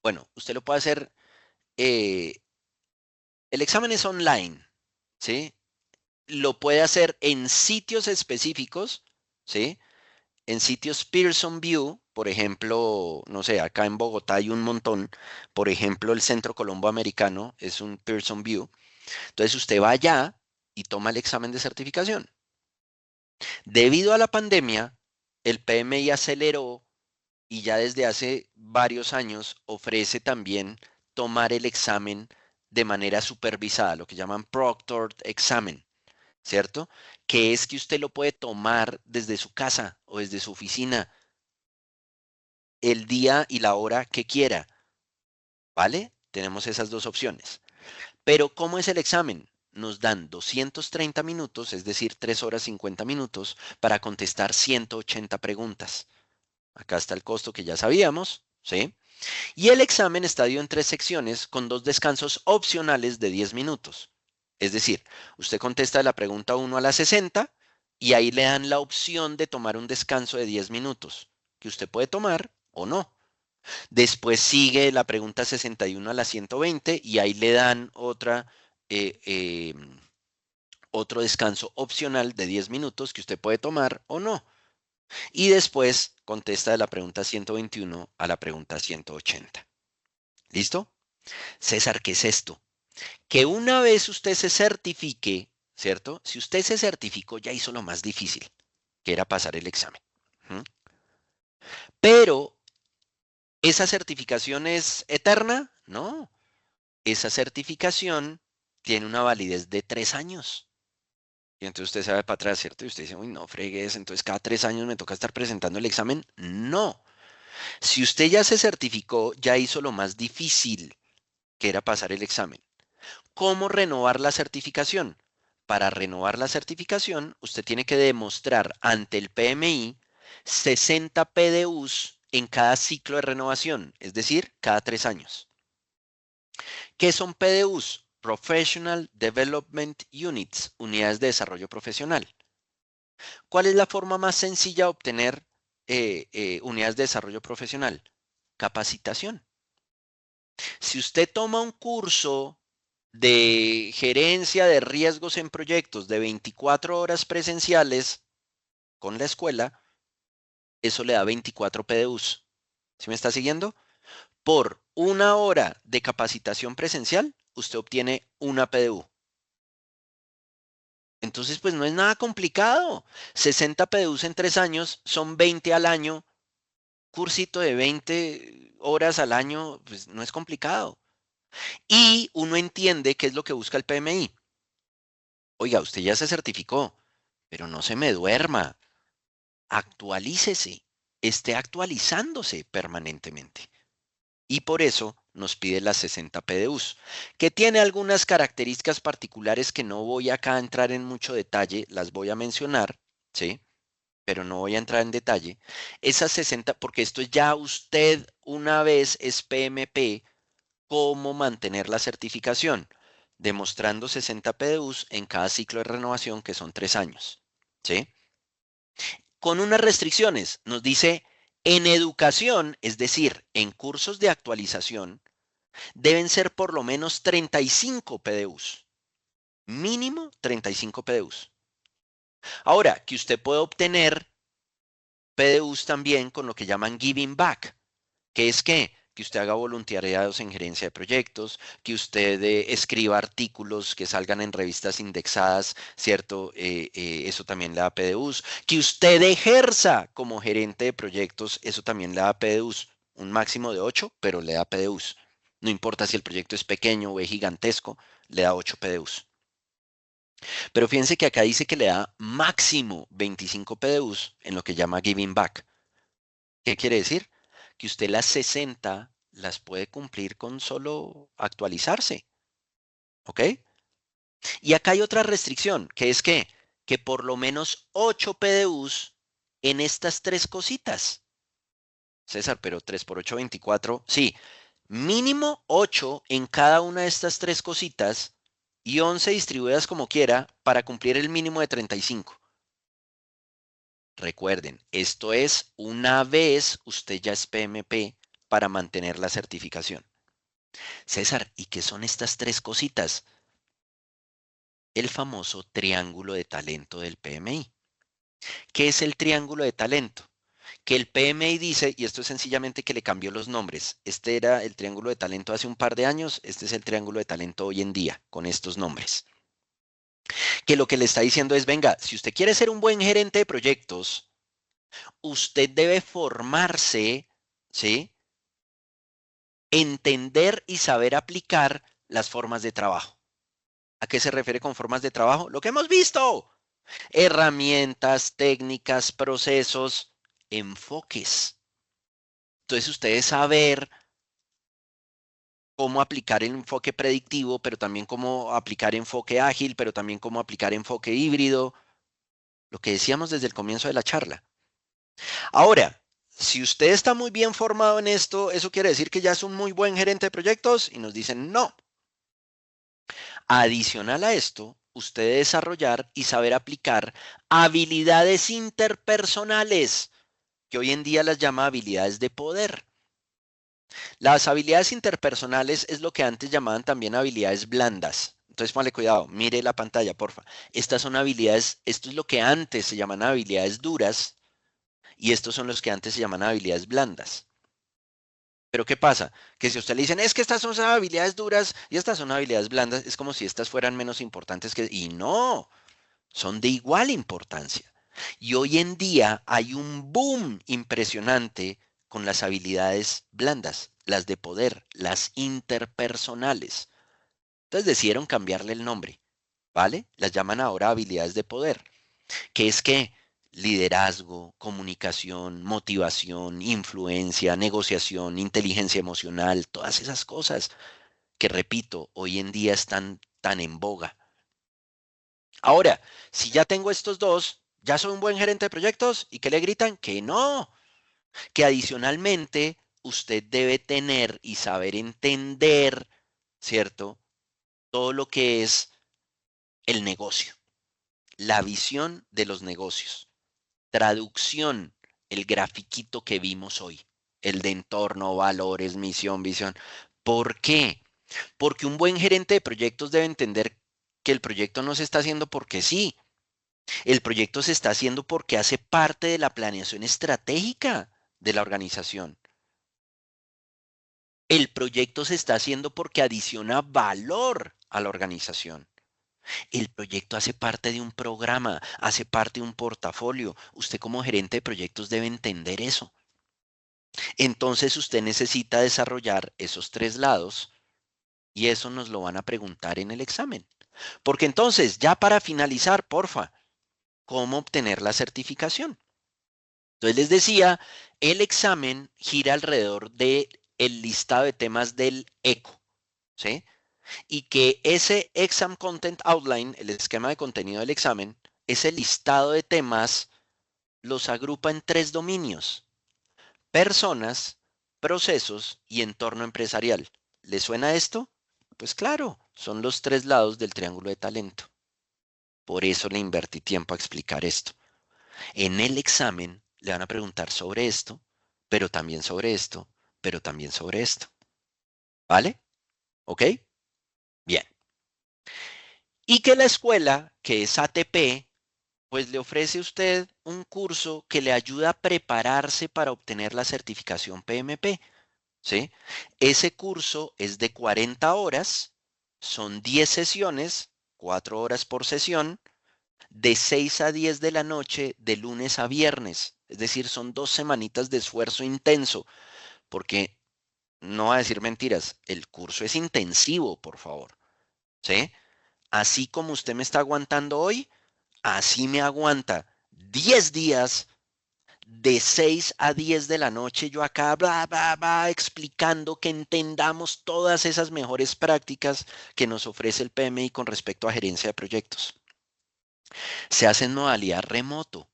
bueno, usted lo puede hacer, el examen es online, ¿sí? Lo puede hacer en sitios específicos, ¿sí? En sitios Pearson View, por ejemplo, no sé, acá en Bogotá hay un montón. Por ejemplo, el Centro Colombo Americano es un Pearson View. Entonces usted va allá y toma el examen de certificación. Debido a la pandemia, el PMI aceleró y ya desde hace varios años ofrece también tomar el examen de manera supervisada, lo que llaman proctored examen, ¿cierto? Que es que usted lo puede tomar desde su casa o desde su oficina el día y la hora que quiera, ¿vale? Tenemos esas dos opciones. Pero ¿cómo es el examen? Nos dan 230 minutos, es decir, 3 horas 50 minutos, para contestar 180 preguntas. Acá está el costo que ya sabíamos, ¿sí? Y el examen está dividido en 3 secciones con 2 descansos opcionales de 10 minutos. Es decir, usted contesta de la pregunta 1 a la 60 y ahí le dan la opción de tomar un descanso de 10 minutos, que usted puede tomar o no. Después sigue la pregunta 61 a la 120 y ahí le dan eh, eh, otro descanso opcional de 10 minutos que usted puede tomar o no. Y después contesta de la pregunta 121 a la pregunta 180. ¿Listo? César, ¿qué es esto? Que una vez usted se certifique, ¿cierto? Si usted se certificó, ya hizo lo más difícil, que era pasar el examen. ¿Mm? Pero, ¿esa certificación es eterna? No. Esa certificación tiene una validez de 3 años. Y entonces usted se va para atrás, ¿cierto? Y usted dice, uy, no fregues, entonces cada 3 años me toca estar presentando el examen. No. Si usted ya se certificó, ya hizo lo más difícil, que era pasar el examen. ¿Cómo renovar la certificación? Para renovar la certificación, usted tiene que demostrar ante el PMI 60 PDUs en cada ciclo de renovación, es decir, cada 3 años. ¿Qué son PDUs? Professional Development Units, unidades de desarrollo profesional. ¿Cuál es la forma más sencilla de obtener unidades de desarrollo profesional? Capacitación. Si usted toma un curso de gerencia de riesgos en proyectos de 24 horas presenciales con la escuela, eso le da 24 PDUs. ¿Sí me está siguiendo? Por una hora de capacitación presencial, usted obtiene una PDU. Entonces, pues no es nada complicado. 60 PDUs en 3 años son 20 al año. Cursito de 20 horas al año, pues no es complicado. Y uno entiende qué es lo que busca el PMI. Oiga, usted ya se certificó, pero no se me duerma. Actualícese, esté actualizándose permanentemente. Y por eso nos pide las 60 PDUs, que tiene algunas características particulares que no voy acá a entrar en mucho detalle, las voy a mencionar, ¿sí? Pero no voy a entrar en detalle. Esas 60, porque esto ya usted una vez es PMP, cómo mantener la certificación, demostrando 60 PDUs en cada ciclo de renovación, que son 3 años, ¿sí? Con unas restricciones, nos dice, en educación, es decir, en cursos de actualización, deben ser por lo menos 35 PDUs. Mínimo 35 PDUs. Ahora, que usted puede obtener PDUs también con lo que llaman giving back, que es que usted haga voluntariados en gerencia de proyectos, que usted escriba artículos que salgan en revistas indexadas, ¿cierto? Eso también le da PDUs. Que usted ejerza como gerente de proyectos, eso también le da PDUs. Un máximo de 8, pero le da PDUs. No importa si el proyecto es pequeño o es gigantesco, le da 8 PDUs. Pero fíjense que acá dice que le da máximo 25 PDUs en lo que llama giving back. ¿Qué quiere decir? Que usted las 60 las puede cumplir con solo actualizarse. ¿Ok? Y acá hay otra restricción, que es que por lo menos 8 PDUs en estas tres cositas. César, pero 3 por 8, 24. Sí, mínimo 8 en cada una de estas tres cositas y 11 distribuidas como quiera para cumplir el mínimo de 35. Recuerden, esto es una vez usted ya es PMP para mantener la certificación. César, ¿y qué son estas tres cositas? El famoso triángulo de talento del PMI. ¿Qué es el triángulo de talento? Que el PMI dice, y esto es sencillamente que le cambió los nombres. Este era el triángulo de talento hace un par de años, este es el triángulo de talento hoy en día, con estos nombres. Que lo que le está diciendo es, venga, si usted quiere ser un buen gerente de proyectos, usted debe formarse, ¿sí? Entender y saber aplicar las formas de trabajo. ¿A qué se refiere con formas de trabajo? Lo que hemos visto. Herramientas, técnicas, procesos, enfoques. Entonces ustedes saber cómo aplicar el enfoque predictivo, pero también cómo aplicar enfoque ágil, pero también cómo aplicar enfoque híbrido, lo que decíamos desde el comienzo de la charla. Ahora, si usted está muy bien formado en esto, ¿eso quiere decir que ya es un muy buen gerente de proyectos? Y nos dicen no. Adicional a esto, usted debe desarrollar y saber aplicar habilidades interpersonales, que hoy en día las llama habilidades de poder. Las habilidades interpersonales es lo que antes llamaban también habilidades blandas. Entonces, ponle cuidado, mire la pantalla, porfa. Estas son habilidades, esto es lo que antes se llaman habilidades duras y estos son los que antes se llaman habilidades blandas. Pero ¿qué pasa? Que si a usted le dicen, es que estas son habilidades duras y estas son habilidades blandas, es como si estas fueran menos importantes que... Y no, son de igual importancia. Y hoy en día hay un boom impresionante con las habilidades blandas, las de poder, las interpersonales. Entonces decidieron cambiarle el nombre, ¿vale? Las llaman ahora habilidades de poder, que es que liderazgo, comunicación, motivación, influencia, negociación, inteligencia emocional, todas esas cosas que, repito, hoy en día están tan en boga. Ahora, si ya tengo estos dos, ¿ya soy un buen gerente de proyectos? ¿Y qué le gritan? Que no, que adicionalmente usted debe tener y saber entender, ¿cierto? Todo lo que es el negocio, la visión de los negocios, traducción, el grafiquito que vimos hoy, el de entorno, valores, misión, visión. ¿Por qué? Porque un buen gerente de proyectos debe entender que el proyecto no se está haciendo porque sí. El proyecto se está haciendo porque hace parte de la planeación estratégica de la organización. El proyecto se está haciendo porque adiciona valor a la organización. El proyecto hace parte de un programa, hace parte de un portafolio. Usted como gerente de proyectos debe entender eso. Entonces usted necesita desarrollar esos tres lados y eso nos lo van a preguntar en el examen. Porque entonces, ya para finalizar, porfa, ¿cómo obtener la certificación? Entonces les decía, el examen gira alrededor de el listado de temas del ECO, ¿sí? Y que ese Exam Content Outline, el esquema de contenido del examen, ese listado de temas los agrupa en tres dominios: personas, procesos y entorno empresarial. ¿Le suena esto? Pues claro, son los tres lados del triángulo de talento. Por eso le invertí tiempo a explicar esto. En el examen le van a preguntar sobre esto, pero también sobre esto, pero también sobre esto. ¿Vale? ¿Ok? Bien. Y que la escuela, que es ATP, pues le ofrece a usted un curso que le ayuda a prepararse para obtener la certificación PMP, ¿sí? Ese curso es de 40 horas, son 10 sesiones, 4 horas por sesión, de 6 a 10 de la noche, de lunes a viernes. Es decir, son 2 semanitas de esfuerzo intenso, porque no va a decir mentiras, el curso es intensivo, por favor, ¿sí? Así como usted me está aguantando hoy, así me aguanta 10 días de 6 a 10 de la noche, yo acá bla, bla, bla, explicando que entendamos todas esas mejores prácticas que nos ofrece el PMI con respecto a gerencia de proyectos. Se hace en modalidad remoto,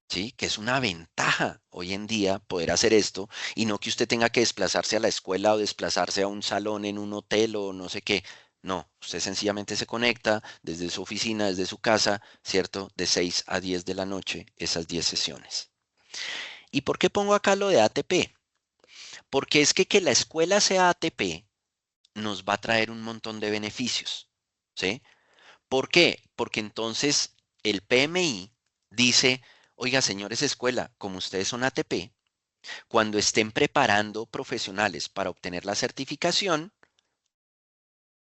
¿sí? Que es una ventaja hoy en día poder hacer esto y no que usted tenga que desplazarse a la escuela o desplazarse a un salón en un hotel o no sé qué. No, usted sencillamente se conecta desde su oficina, desde su casa, ¿cierto? De 6 a 10 de la noche, esas 10 sesiones. ¿Y por qué pongo acá lo de ATP? Porque es que la escuela sea ATP nos va a traer un montón de beneficios, ¿sí? ¿Por qué? Porque entonces el PMI dice, oiga, señores escuela, como ustedes son ATP, cuando estén preparando profesionales para obtener la certificación,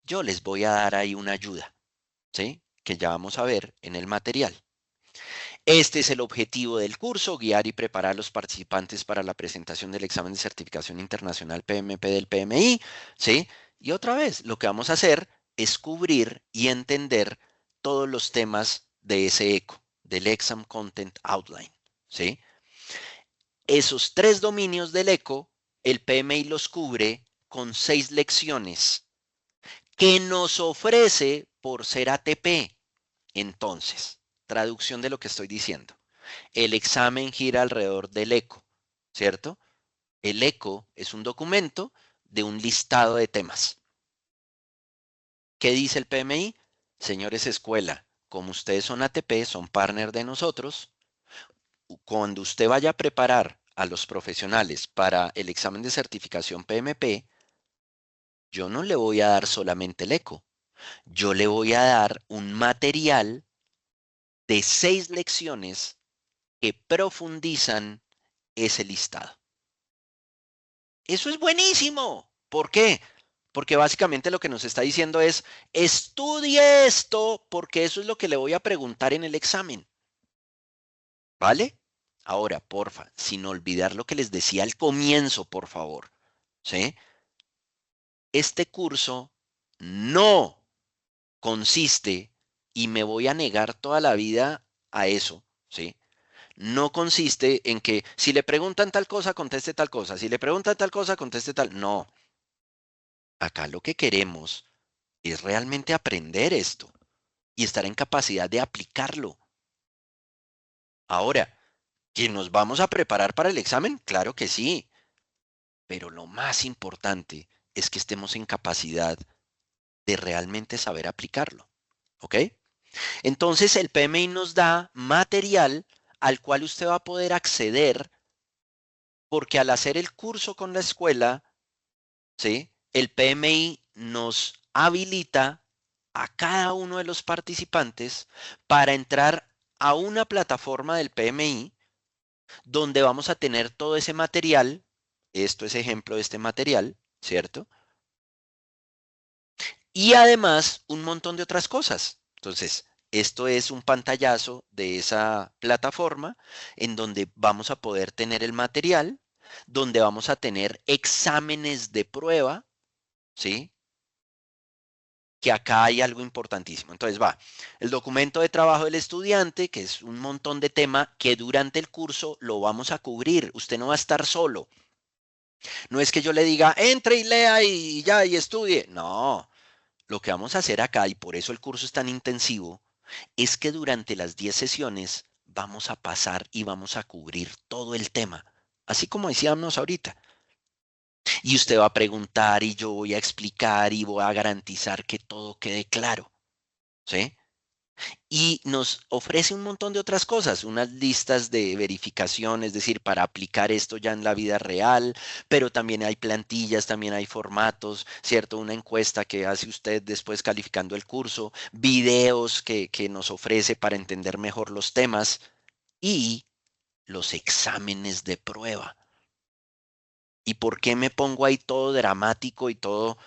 yo les voy a dar ahí una ayuda, ¿sí? Que ya vamos a ver en el material. Este es el objetivo del curso: guiar y preparar a los participantes para la presentación del examen de certificación internacional PMP del PMI, ¿sí? Y otra vez, lo que vamos a hacer es cubrir y entender todos los temas de ese ECO, del Exam Content Outline, ¿sí? Esos tres dominios del ECO, el PMI los cubre con 6 lecciones que nos ofrece por ser ATP. Entonces, traducción de lo que estoy diciendo. El examen gira alrededor del ECO, ¿cierto? El ECO es un documento de un listado de temas. ¿Qué dice el PMI? Señores escuela, como ustedes son ATP, son partner de nosotros, cuando usted vaya a preparar a los profesionales para el examen de certificación PMP, yo no le voy a dar solamente el ECO, yo le voy a dar un material de 6 lecciones que profundizan ese listado. Eso es buenísimo. ¿Por qué? Porque básicamente lo que nos está diciendo es, estudie esto porque eso es lo que le voy a preguntar en el examen. ¿Vale? Ahora, porfa, sin olvidar lo que les decía al comienzo, por favor. ¿Sí? Este curso no consiste, y me voy a negar toda la vida a eso, ¿sí? No consiste en que si le preguntan tal cosa, conteste tal cosa. Si le preguntan tal cosa, conteste tal. No. Acá lo que queremos es realmente aprender esto y estar en capacidad de aplicarlo. Ahora, ¿que nos vamos a preparar para el examen? Claro que sí, pero lo más importante es que estemos en capacidad de realmente saber aplicarlo. ¿Ok? Entonces el PMI nos da material al cual usted va a poder acceder porque al hacer el curso con la escuela, ¿sí? El PMI nos habilita a cada uno de los participantes para entrar a una plataforma del PMI donde vamos a tener todo ese material. Esto es ejemplo de este material, ¿cierto? Y además un montón de otras cosas. Entonces, esto es un pantallazo de esa plataforma en donde vamos a poder tener el material, donde vamos a tener exámenes de prueba, ¿sí? Que acá hay algo importantísimo. Entonces va, el documento de trabajo del estudiante, que es un montón de tema que durante el curso lo vamos a cubrir. Usted no va a estar solo. No es que yo le diga, entre y lea y ya y estudie. No, lo que vamos a hacer acá, y por eso el curso es tan intensivo, es que durante las 10 sesiones vamos a pasar y vamos a cubrir todo el tema, así como decíamos ahorita. Y usted va a preguntar y yo voy a explicar y voy a garantizar que todo quede claro, ¿sí? Y nos ofrece un montón de otras cosas, unas listas de verificación, es decir, para aplicar esto ya en la vida real, pero también hay plantillas, también hay formatos, ¿cierto? Una encuesta que hace usted después calificando el curso, videos que nos ofrece para entender mejor los temas y los exámenes de prueba. ¿Y por qué me pongo ahí todo dramático y todo?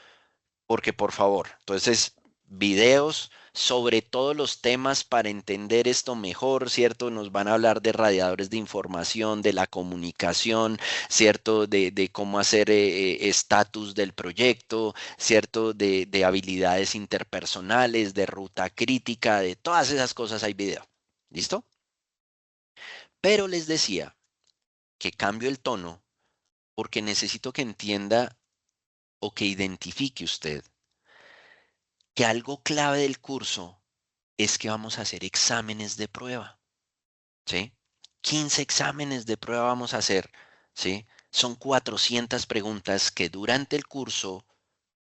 Porque por favor, entonces, videos sobre todos los temas para entender esto mejor, ¿cierto? Nos van a hablar de radiadores de información, de la comunicación, ¿cierto? De cómo hacer estatus del proyecto, ¿cierto? De habilidades interpersonales, de ruta crítica, de todas esas cosas hay video. ¿Listo? Pero les decía que cambio el tono porque necesito que entienda o que identifique usted que algo clave del curso es que vamos a hacer exámenes de prueba, ¿sí? 15 exámenes de prueba vamos a hacer, ¿sí? Son 400 preguntas que durante el curso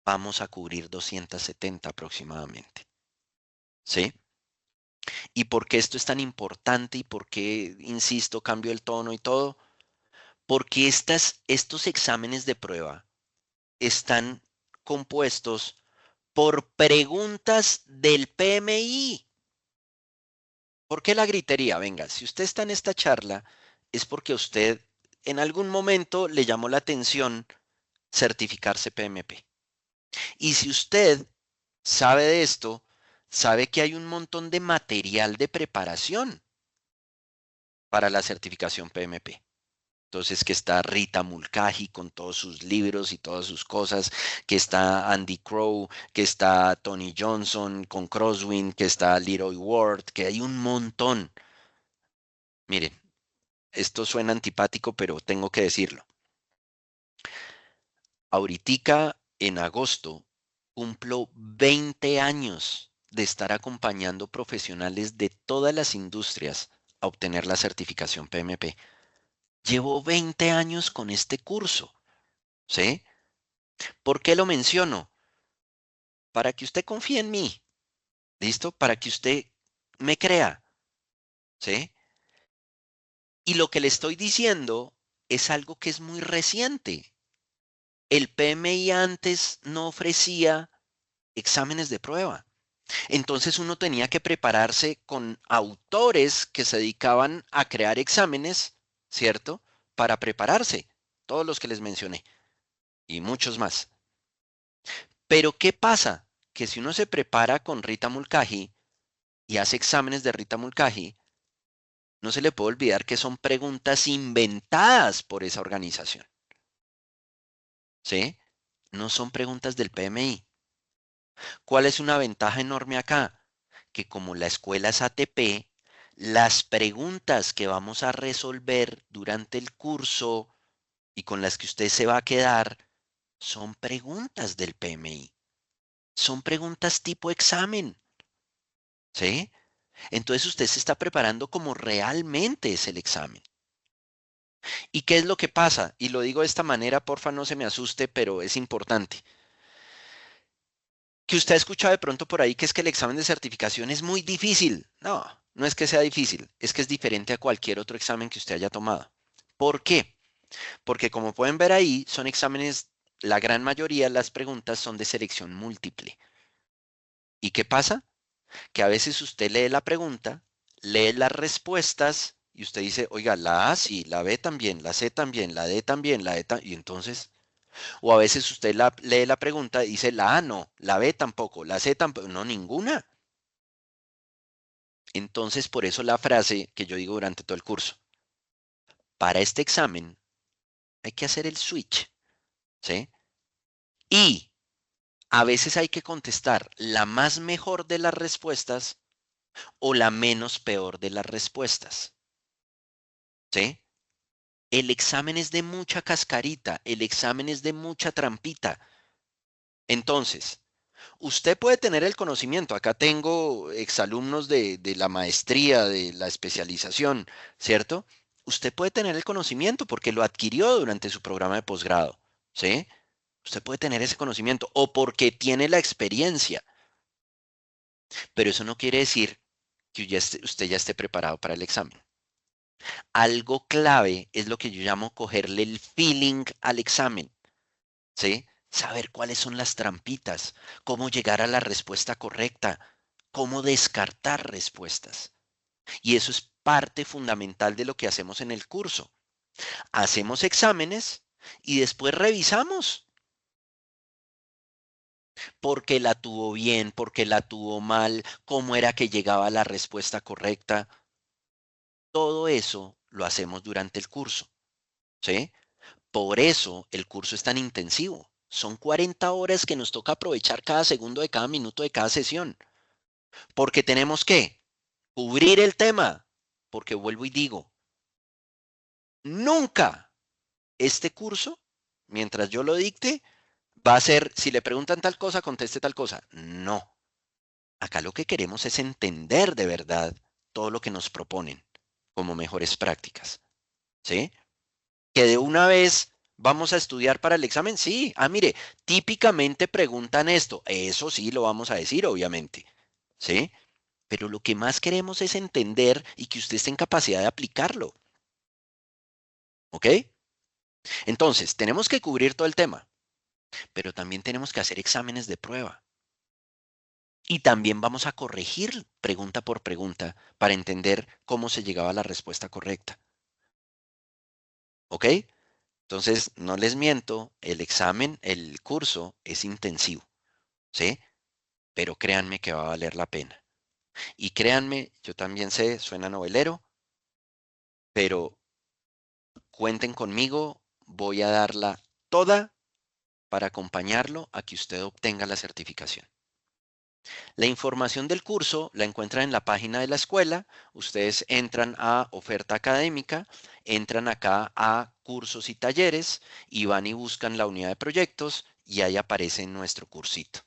vamos a cubrir 270 aproximadamente, ¿sí? ¿Y por qué esto es tan importante y por qué, insisto, cambio el tono y todo? Porque estos exámenes de prueba están compuestos por preguntas del PMI. ¿Por qué la gritería? Venga, si usted está en esta charla, es porque a usted en algún momento le llamó la atención certificarse PMP. Y si usted sabe de esto, sabe que hay un montón de material de preparación para la certificación PMP. Entonces, que está Rita Mulcahy con todos sus libros y todas sus cosas, que está Andy Crow, que está Tony Johnson con Crosswind, que está Leroy Ward, que hay un montón. Miren, esto suena antipático, pero tengo que decirlo. Ahoritica, en agosto, cumplo 20 años de estar acompañando profesionales de todas las industrias a obtener la certificación PMP. Llevo 20 años con este curso, ¿sí? ¿Por qué lo menciono? Para que usted confíe en mí, ¿listo? Para que usted me crea, ¿sí? Y lo que le estoy diciendo es algo que es muy reciente. El PMI antes no ofrecía exámenes de prueba. Entonces uno tenía que prepararse con autores que se dedicaban a crear exámenes, ¿cierto? Para prepararse, todos los que les mencioné y muchos más. Pero ¿qué pasa? Que si uno se prepara con Rita Mulcahy y hace exámenes de Rita Mulcahy, no se le puede olvidar que son preguntas inventadas por esa organización, ¿sí? No son preguntas del PMI. ¿Cuál es una ventaja enorme acá? Que como la escuela es ATP, las preguntas que vamos a resolver durante el curso y con las que usted se va a quedar son preguntas del PMI. Son preguntas tipo examen, ¿sí? Entonces usted se está preparando como realmente es el examen. ¿Y qué es lo que pasa? Y lo digo de esta manera, porfa, no se me asuste, pero es importante. Que usted ha escuchado de pronto por ahí que es que el examen de certificación es muy difícil. No, no es que sea difícil, es que es diferente a cualquier otro examen que usted haya tomado. ¿Por qué? Porque como pueden ver ahí, son exámenes la gran mayoría de las preguntas son de selección múltiple. ¿Y qué pasa? Que a veces usted lee la pregunta, lee las respuestas y usted dice, oiga, la A sí, la B también, la C también, la D también, la E también, y entonces, o a veces usted lee la pregunta y dice, la A no, la B tampoco, la C tampoco, no, ninguna. Entonces, por eso la frase que yo digo durante todo el curso, para este examen hay que hacer el switch, ¿sí? Y a veces hay que contestar la más mejor de las respuestas o la menos peor de las respuestas, ¿sí? El examen es de mucha cascarita, el examen es de mucha trampita. Entonces, usted puede tener el conocimiento. Acá tengo exalumnos de la maestría, de la especialización, ¿cierto? Usted puede tener el conocimiento porque lo adquirió durante su programa de posgrado, ¿sí? Usted puede tener ese conocimiento o porque tiene la experiencia, pero eso no quiere decir que usted ya esté preparado para el examen. Algo clave es lo que yo llamo cogerle el feeling al examen, ¿sí? Saber cuáles son las trampitas, cómo llegar a la respuesta correcta, cómo descartar respuestas. Y eso es parte fundamental de lo que hacemos en el curso. Hacemos exámenes y después revisamos por qué la tuvo bien, por qué la tuvo mal, cómo era que llegaba a la respuesta correcta. Todo eso lo hacemos durante el curso, ¿sí? Por eso el curso es tan intensivo. Son 40 horas que nos toca aprovechar cada segundo de cada minuto de cada sesión. Porque tenemos que cubrir el tema. Porque vuelvo y digo, nunca este curso, mientras yo lo dicte, va a ser, si le preguntan tal cosa, conteste tal cosa. No. Acá lo que queremos es entender de verdad todo lo que nos proponen como mejores prácticas. ¿Sí? Que de una vez vamos a estudiar para el examen. Sí, mire, típicamente preguntan esto. Eso sí lo vamos a decir, obviamente. ¿Sí? Pero lo que más queremos es entender y que usted esté en capacidad de aplicarlo. ¿Ok? Entonces, tenemos que cubrir todo el tema, pero también tenemos que hacer exámenes de prueba. Y también vamos a corregir pregunta por pregunta para entender cómo se llegaba a la respuesta correcta. ¿Ok? Entonces, no les miento, el examen, el curso es intensivo, ¿sí? Pero créanme que va a valer la pena. Y créanme, yo también sé, suena novelero, pero cuenten conmigo, voy a darla toda para acompañarlo a que usted obtenga la certificación. La información del curso la encuentran en la página de la escuela. Ustedes entran a oferta académica, entran acá a cursos y talleres y van y buscan la unidad de proyectos y ahí aparece nuestro cursito.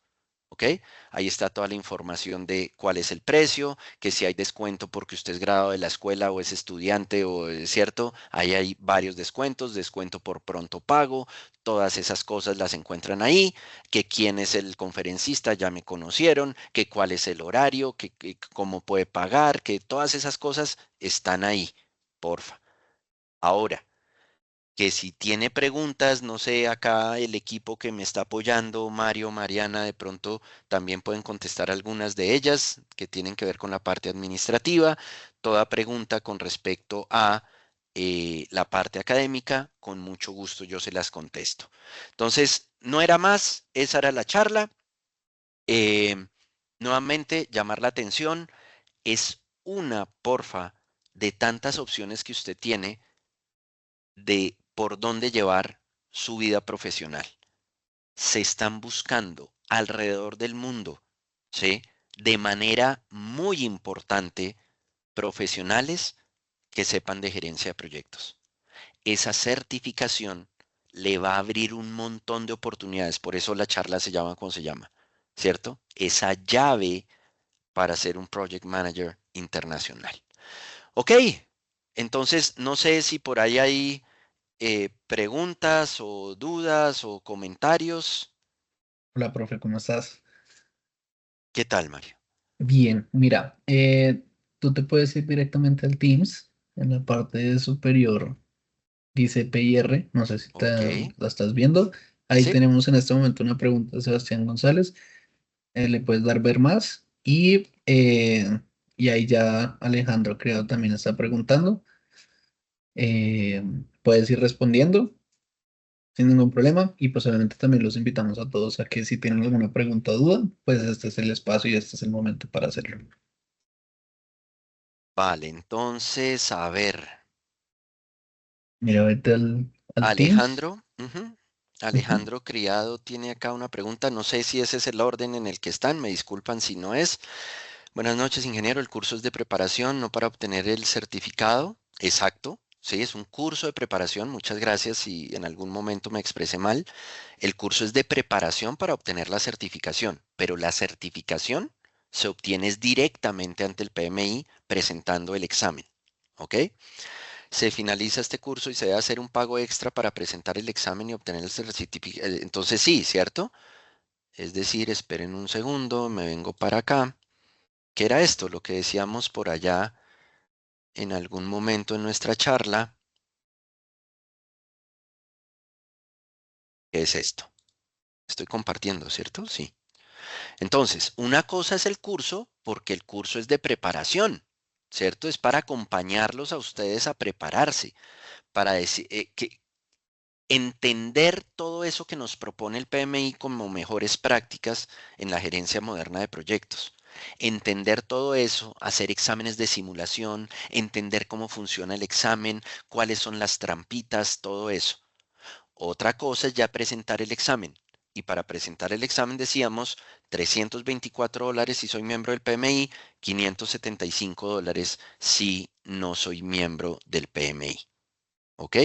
¿Ok? Ahí está toda la información de cuál es el precio, que si hay descuento porque usted es graduado de la escuela o es estudiante o es cierto, ahí hay varios descuentos, descuento por pronto pago, todas esas cosas las encuentran ahí, que quién es el conferencista, ya me conocieron, que cuál es el horario, que cómo puede pagar, que todas esas cosas están ahí, porfa. Ahora que si tiene preguntas, no sé, acá el equipo que me está apoyando, Mario, Mariana, de pronto también pueden contestar algunas de ellas que tienen que ver con la parte administrativa. Toda pregunta con respecto a la parte académica, con mucho gusto yo se las contesto. Entonces, no era más, esa era la charla. Eh, Nuevamente, llamar la atención es una, porfa, de tantas opciones que usted tiene de por dónde llevar su vida profesional. Se están buscando alrededor del mundo, ¿sí? De manera muy importante, profesionales que sepan de gerencia de proyectos. Esa certificación le va a abrir un montón de oportunidades, por eso la charla se llama como se llama, ¿cierto? Esa llave para ser un project manager internacional. Ok, entonces no sé si por ahí hay preguntas o dudas o comentarios. Hola, profe, ¿cómo estás? ¿Qué tal, Mario? Bien, mira, tú te puedes ir directamente al Teams. En la parte superior dice PIR, no sé si Ok, la estás viendo. Ahí ¿Sí? tenemos en este momento una pregunta de Sebastián González. Le puedes dar ver más y ahí ya Alejandro Criado también está preguntando. Eh, Puedes ir respondiendo sin ningún problema y pues obviamente también los invitamos a todos a que si tienen alguna pregunta o duda, pues este es el espacio y este es el momento para hacerlo. Vale, entonces, a ver, Mira, vete al Teams. Alejandro, ujú, Ujú. Alejandro Criado tiene acá una pregunta. No sé si ese es el orden en el que están. Me disculpan si no es. Buenas noches, ingeniero. El curso es de preparación, no para obtener el certificado. Exacto. Sí, es un curso de preparación. Muchas gracias si en algún momento me expresé mal. El curso es de preparación para obtener la certificación, pero la certificación se obtiene es directamente ante el PMI presentando el examen. ¿Ok? Se finaliza este curso y se debe hacer un pago extra para presentar el examen y obtener el certificado. Entonces sí, ¿cierto? Es decir, esperen un segundo, me vengo para acá. ¿Qué era esto? Lo que decíamos por allá en algún momento en nuestra charla. ¿Qué es esto? Estoy compartiendo, ¿cierto? Sí. Entonces, una cosa es el curso, porque el curso es de preparación, ¿cierto? Es para acompañarlos a ustedes a prepararse, para decir, entender todo eso que nos propone el PMI como mejores prácticas en la gerencia moderna de proyectos. Entender todo eso, hacer exámenes de simulación, entender cómo funciona el examen, cuáles son las trampitas, todo eso. Otra cosa es ya presentar el examen. Y para presentar el examen decíamos $324 si soy miembro del PMI, $575 si no soy miembro del PMI. ¿Ok?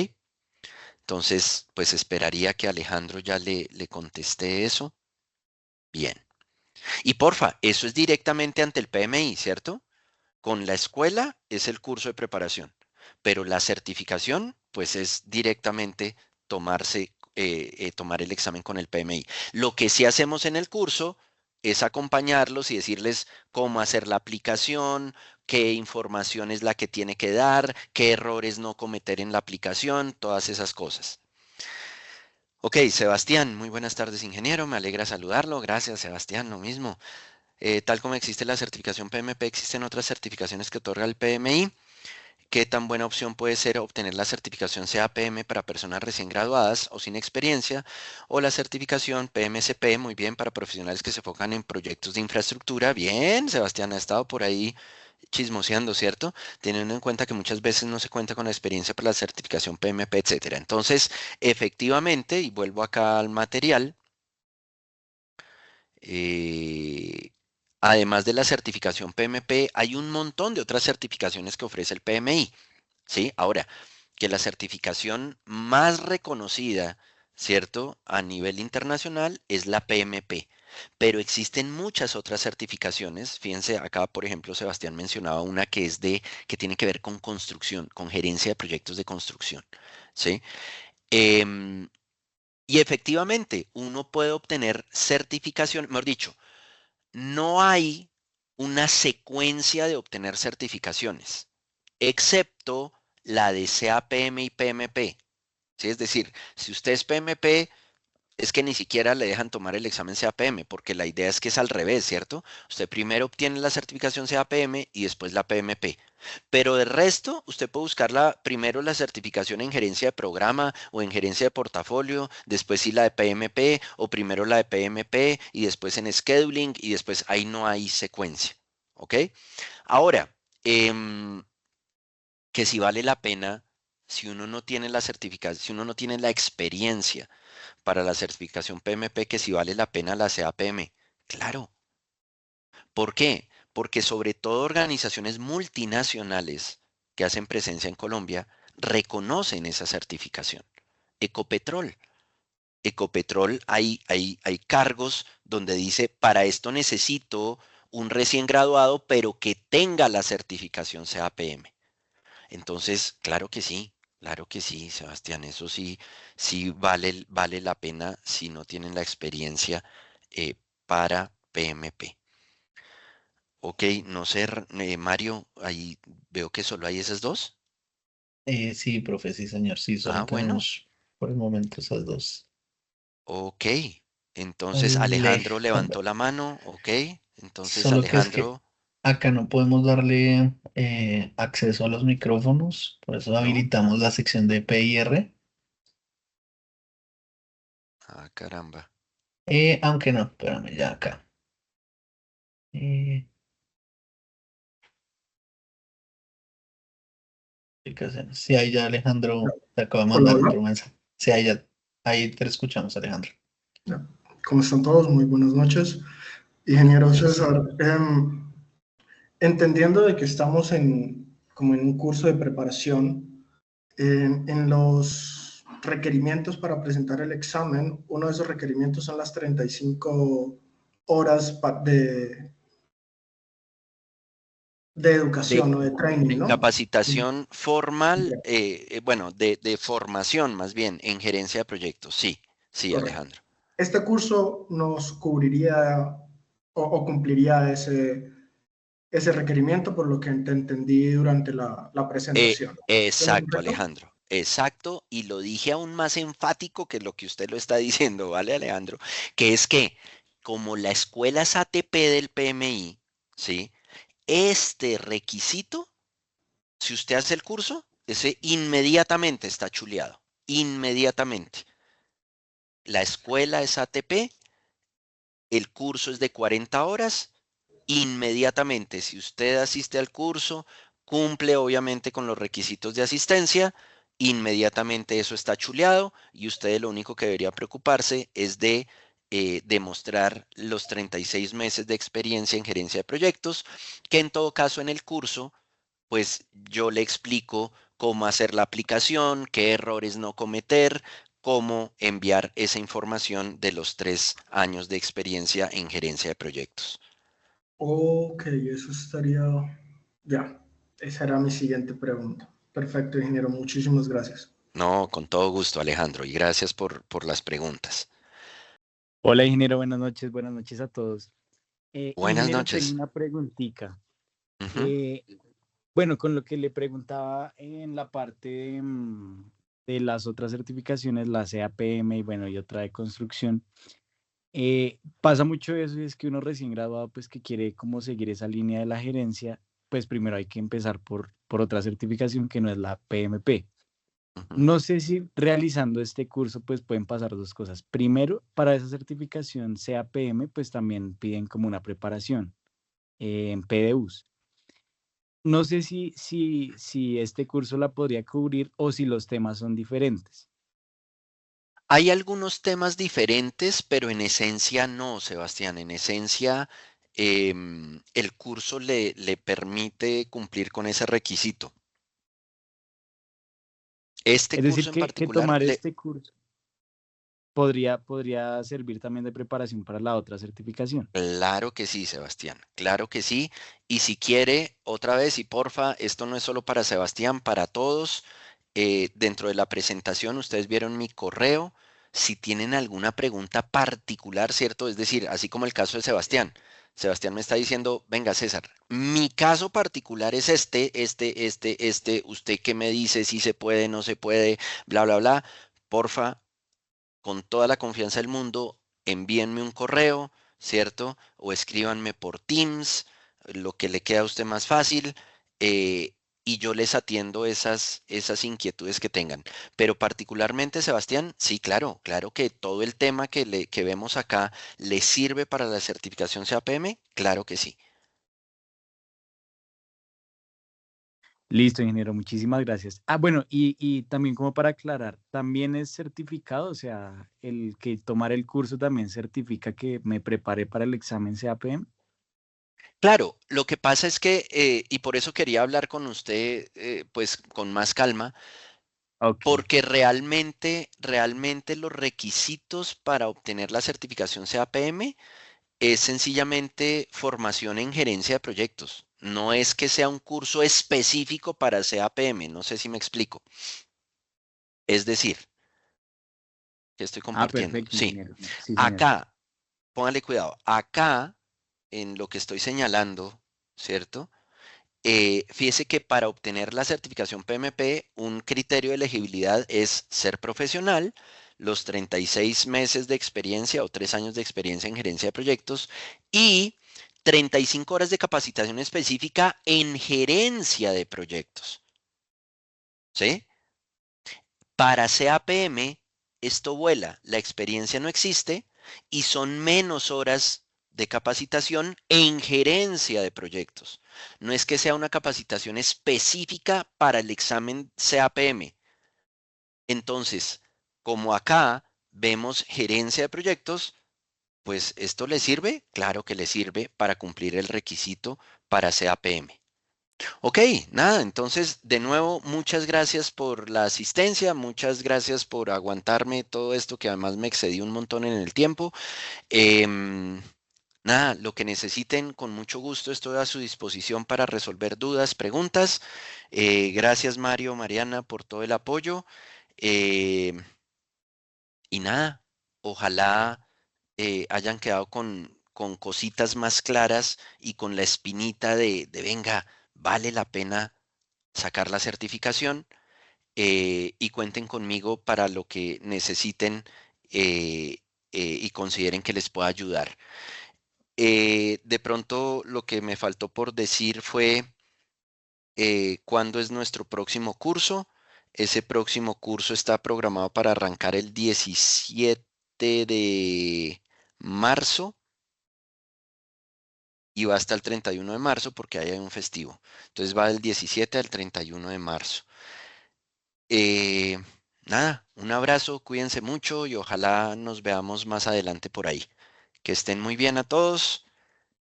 Entonces, pues esperaría que Alejandro ya le conteste eso. Bien. Y porfa, eso es directamente ante el PMI, ¿cierto? Con la escuela es el curso de preparación, pero la certificación, pues es directamente tomar el examen con el PMI. Lo que sí hacemos en el curso es acompañarlos y decirles cómo hacer la aplicación, qué información es la que tiene que dar, qué errores no cometer en la aplicación, todas esas cosas. Ok, Sebastián, muy buenas tardes, ingeniero. Me alegra saludarlo. Gracias, Sebastián, lo mismo. Tal como existe la certificación PMP, existen otras certificaciones que otorga el PMI. ¿Qué tan buena opción puede ser obtener la certificación CAPM para personas recién graduadas o sin experiencia? O la certificación PMCP, muy bien, para profesionales que se enfocan en proyectos de infraestructura. Bien, Sebastián ha estado por ahí chismoseando, ¿cierto? Teniendo en cuenta que muchas veces no se cuenta con la experiencia para la certificación PMP, etcétera. Entonces, efectivamente, y vuelvo acá al material, eh, además de la certificación PMP, hay un montón de otras certificaciones que ofrece el PMI. ¿Sí? Ahora, que la certificación más reconocida, ¿cierto? A nivel internacional es la PMP, pero existen muchas otras certificaciones. Fíjense, acá, por ejemplo, Sebastián mencionaba una que es que tiene que ver con construcción, con gerencia de proyectos de construcción, ¿sí? Em, y efectivamente, uno puede obtener certificación, mejor dicho, no hay una secuencia de obtener certificaciones, excepto la de CAPM y PMP. ¿Sí? Es decir, si usted es PMP, es que ni siquiera le dejan tomar el examen CAPM, porque la idea es que es al revés, ¿cierto? Usted primero obtiene la certificación CAPM y después la PMP. Pero de resto, usted puede buscar primero la certificación en gerencia de programa o en gerencia de portafolio, después sí la de PMP, o primero la de PMP y después en scheduling y después ahí no hay secuencia. ¿Ok? Ahora, em, que si vale la pena, si uno no tiene la certificación, si uno no tiene la experiencia para la certificación PMP, que si vale la pena la CAPM. Claro. ¿Por qué? Porque sobre todo organizaciones multinacionales que hacen presencia en Colombia reconocen esa certificación. Ecopetrol. Ecopetrol hay cargos donde dice, para esto necesito un recién graduado, pero que tenga la certificación CAPM. Entonces, claro que sí, Sebastián, eso sí, sí vale la pena si no tienen la experiencia para PMP. Ok, no sé, Mario, ahí veo que solo hay esas dos. Sí, profe, sí, señor. Sí, solo Ah, bueno, tenemos por el momento esas dos. Ok. Entonces Alejandro levantó Alejandro. la mano. Ok. Entonces Solo que es que Alejandro, acá no podemos darle acceso a los micrófonos, por eso ¿no? habilitamos la sección de PIR. Ah, caramba. Aunque no, espérame, ya acá. Eh, Aplicaciones. Sí, ahí ya Ya. Alejandro te acaba de Hola, mandar hola. otro mensaje. Sí, ahí ya, ahí te escuchamos, Alejandro. Ya. ¿Cómo están todos? Muy buenas noches. Ingeniero César, entendiendo de que estamos como en un curso de preparación, en los requerimientos para presentar el examen, uno de esos requerimientos son las 35 horas de De, educación o de training, de ¿no? capacitación formal, Ya, bueno, de formación más bien en gerencia de proyectos. Sí, sí, correcto. Alejandro. Este curso nos cubriría o cumpliría ese requerimiento por lo que te entendí durante la presentación. ¿Estoy en lo Exacto, correcto? Alejandro. Exacto, y lo dije aún más enfático que lo que usted lo está diciendo, ¿vale, Alejandro? Que es que como la escuela es ATP del PMI, ¿sí? Este requisito, si usted hace el curso, ese inmediatamente está chuleado. Inmediatamente. La escuela es ATP, el curso es de 40 horas. Inmediatamente, si usted asiste al curso, cumple obviamente con los requisitos de asistencia, inmediatamente eso está chuleado y usted lo único que debería preocuparse es de demostrar los 36 meses de experiencia en gerencia de proyectos, que en todo caso en el curso, pues yo le explico cómo hacer la aplicación, qué errores no cometer, cómo enviar esa información de los 3 años de experiencia en gerencia de proyectos. Ok, eso estaría... Ya, esa era mi siguiente pregunta. Perfecto, ingeniero, muchísimas gracias. No, con todo gusto, Alejandro, y gracias por las preguntas. Hola, ingeniero, buenas noches a todos. Buenas Ingeniero, tengo noches. una preguntita. Ujú. Eh, bueno, con lo que le preguntaba en la parte de las otras certificaciones, la CAPM y bueno, y otra de construcción, pasa mucho eso y es que uno recién graduado, pues que quiere como seguir esa línea de la gerencia, pues primero hay que empezar por otra certificación que no es la PMP. Ujú. No sé si realizando este curso pues pueden pasar dos cosas. Primero, para esa certificación CAPM pues también piden como una preparación en PDUs. No sé si este curso la podría cubrir o si los temas son diferentes. Hay algunos temas diferentes, pero en esencia no, Sebastián. En esencia, el curso le permite cumplir con ese requisito. Este Es decir, curso en que particular, tomar este curso podría servir también de preparación para la otra certificación. claro que sí, Sebastián, claro que sí. Y si quiere, otra vez, y porfa, esto no es solo para Sebastián, para todos. Dentro de la presentación, ustedes vieron mi correo. Si tienen alguna pregunta particular, ¿cierto? Es decir, así como el caso de Sebastián. Sebastián me está diciendo, venga, César, mi caso particular es este. ¿Usted qué me dice? Si se puede, no se puede, bla, bla, bla. Porfa, con toda la confianza del mundo, envíenme un correo, ¿cierto? O escríbanme por Teams, lo que le queda a usted más fácil, y yo les atiendo esas inquietudes que tengan. Pero particularmente, Sebastián, sí, claro, claro que todo el tema que vemos acá le sirve para la certificación CAPM, claro que sí. Listo, ingeniero, muchísimas gracias. Ah, bueno, y también como para aclarar, ¿también es certificado? O sea, el que tomar el curso también certifica que me preparé para el examen CAPM. Claro, lo que pasa es que, y por eso quería hablar con usted, pues con más calma. Ok. Porque realmente los requisitos para obtener la certificación CAPM es sencillamente formación en gerencia de proyectos. No es que sea un curso específico para CAPM, no sé si me explico. Es decir, que estoy Ah, compartiendo. perfecto, Sí, ingeniero. Sí, señor. acá, póngale cuidado, acá en lo que estoy señalando, ¿cierto? Fíjese que para obtener la certificación PMP, un criterio de elegibilidad es ser profesional, los 36 meses de experiencia o 3 años de experiencia en gerencia de proyectos y 35 horas de capacitación específica en gerencia de proyectos. ¿Sí? Para CAPM, esto vuela, la experiencia no existe y son menos horas de capacitación en gerencia de proyectos. No es que sea una capacitación específica para el examen CAPM. Entonces, como acá vemos gerencia de proyectos, pues ¿esto le sirve? Claro que le sirve para cumplir el requisito para CAPM. Ok, nada, entonces de nuevo muchas gracias por la asistencia, muchas gracias por aguantarme todo esto que además me excedí un montón en el tiempo. Em, Nada, lo que necesiten, con mucho gusto estoy a su disposición para resolver dudas, preguntas. Gracias Mario, Mariana, por todo el apoyo. Em, y nada, ojalá hayan quedado con cositas más claras y con la espinita de venga, vale la pena sacar la certificación y cuenten conmigo para lo que necesiten y consideren que les pueda ayudar. De pronto lo que me faltó por decir fue cuándo es nuestro próximo curso. Ese próximo curso está programado para arrancar el 17 de marzo y va hasta el 31 de marzo porque ahí hay un festivo. Entonces va del 17 al 31 de marzo. Eh, Nada, un abrazo, cuídense mucho y ojalá nos veamos más adelante por ahí. Que estén muy bien a todos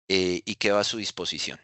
y quedo a su disposición.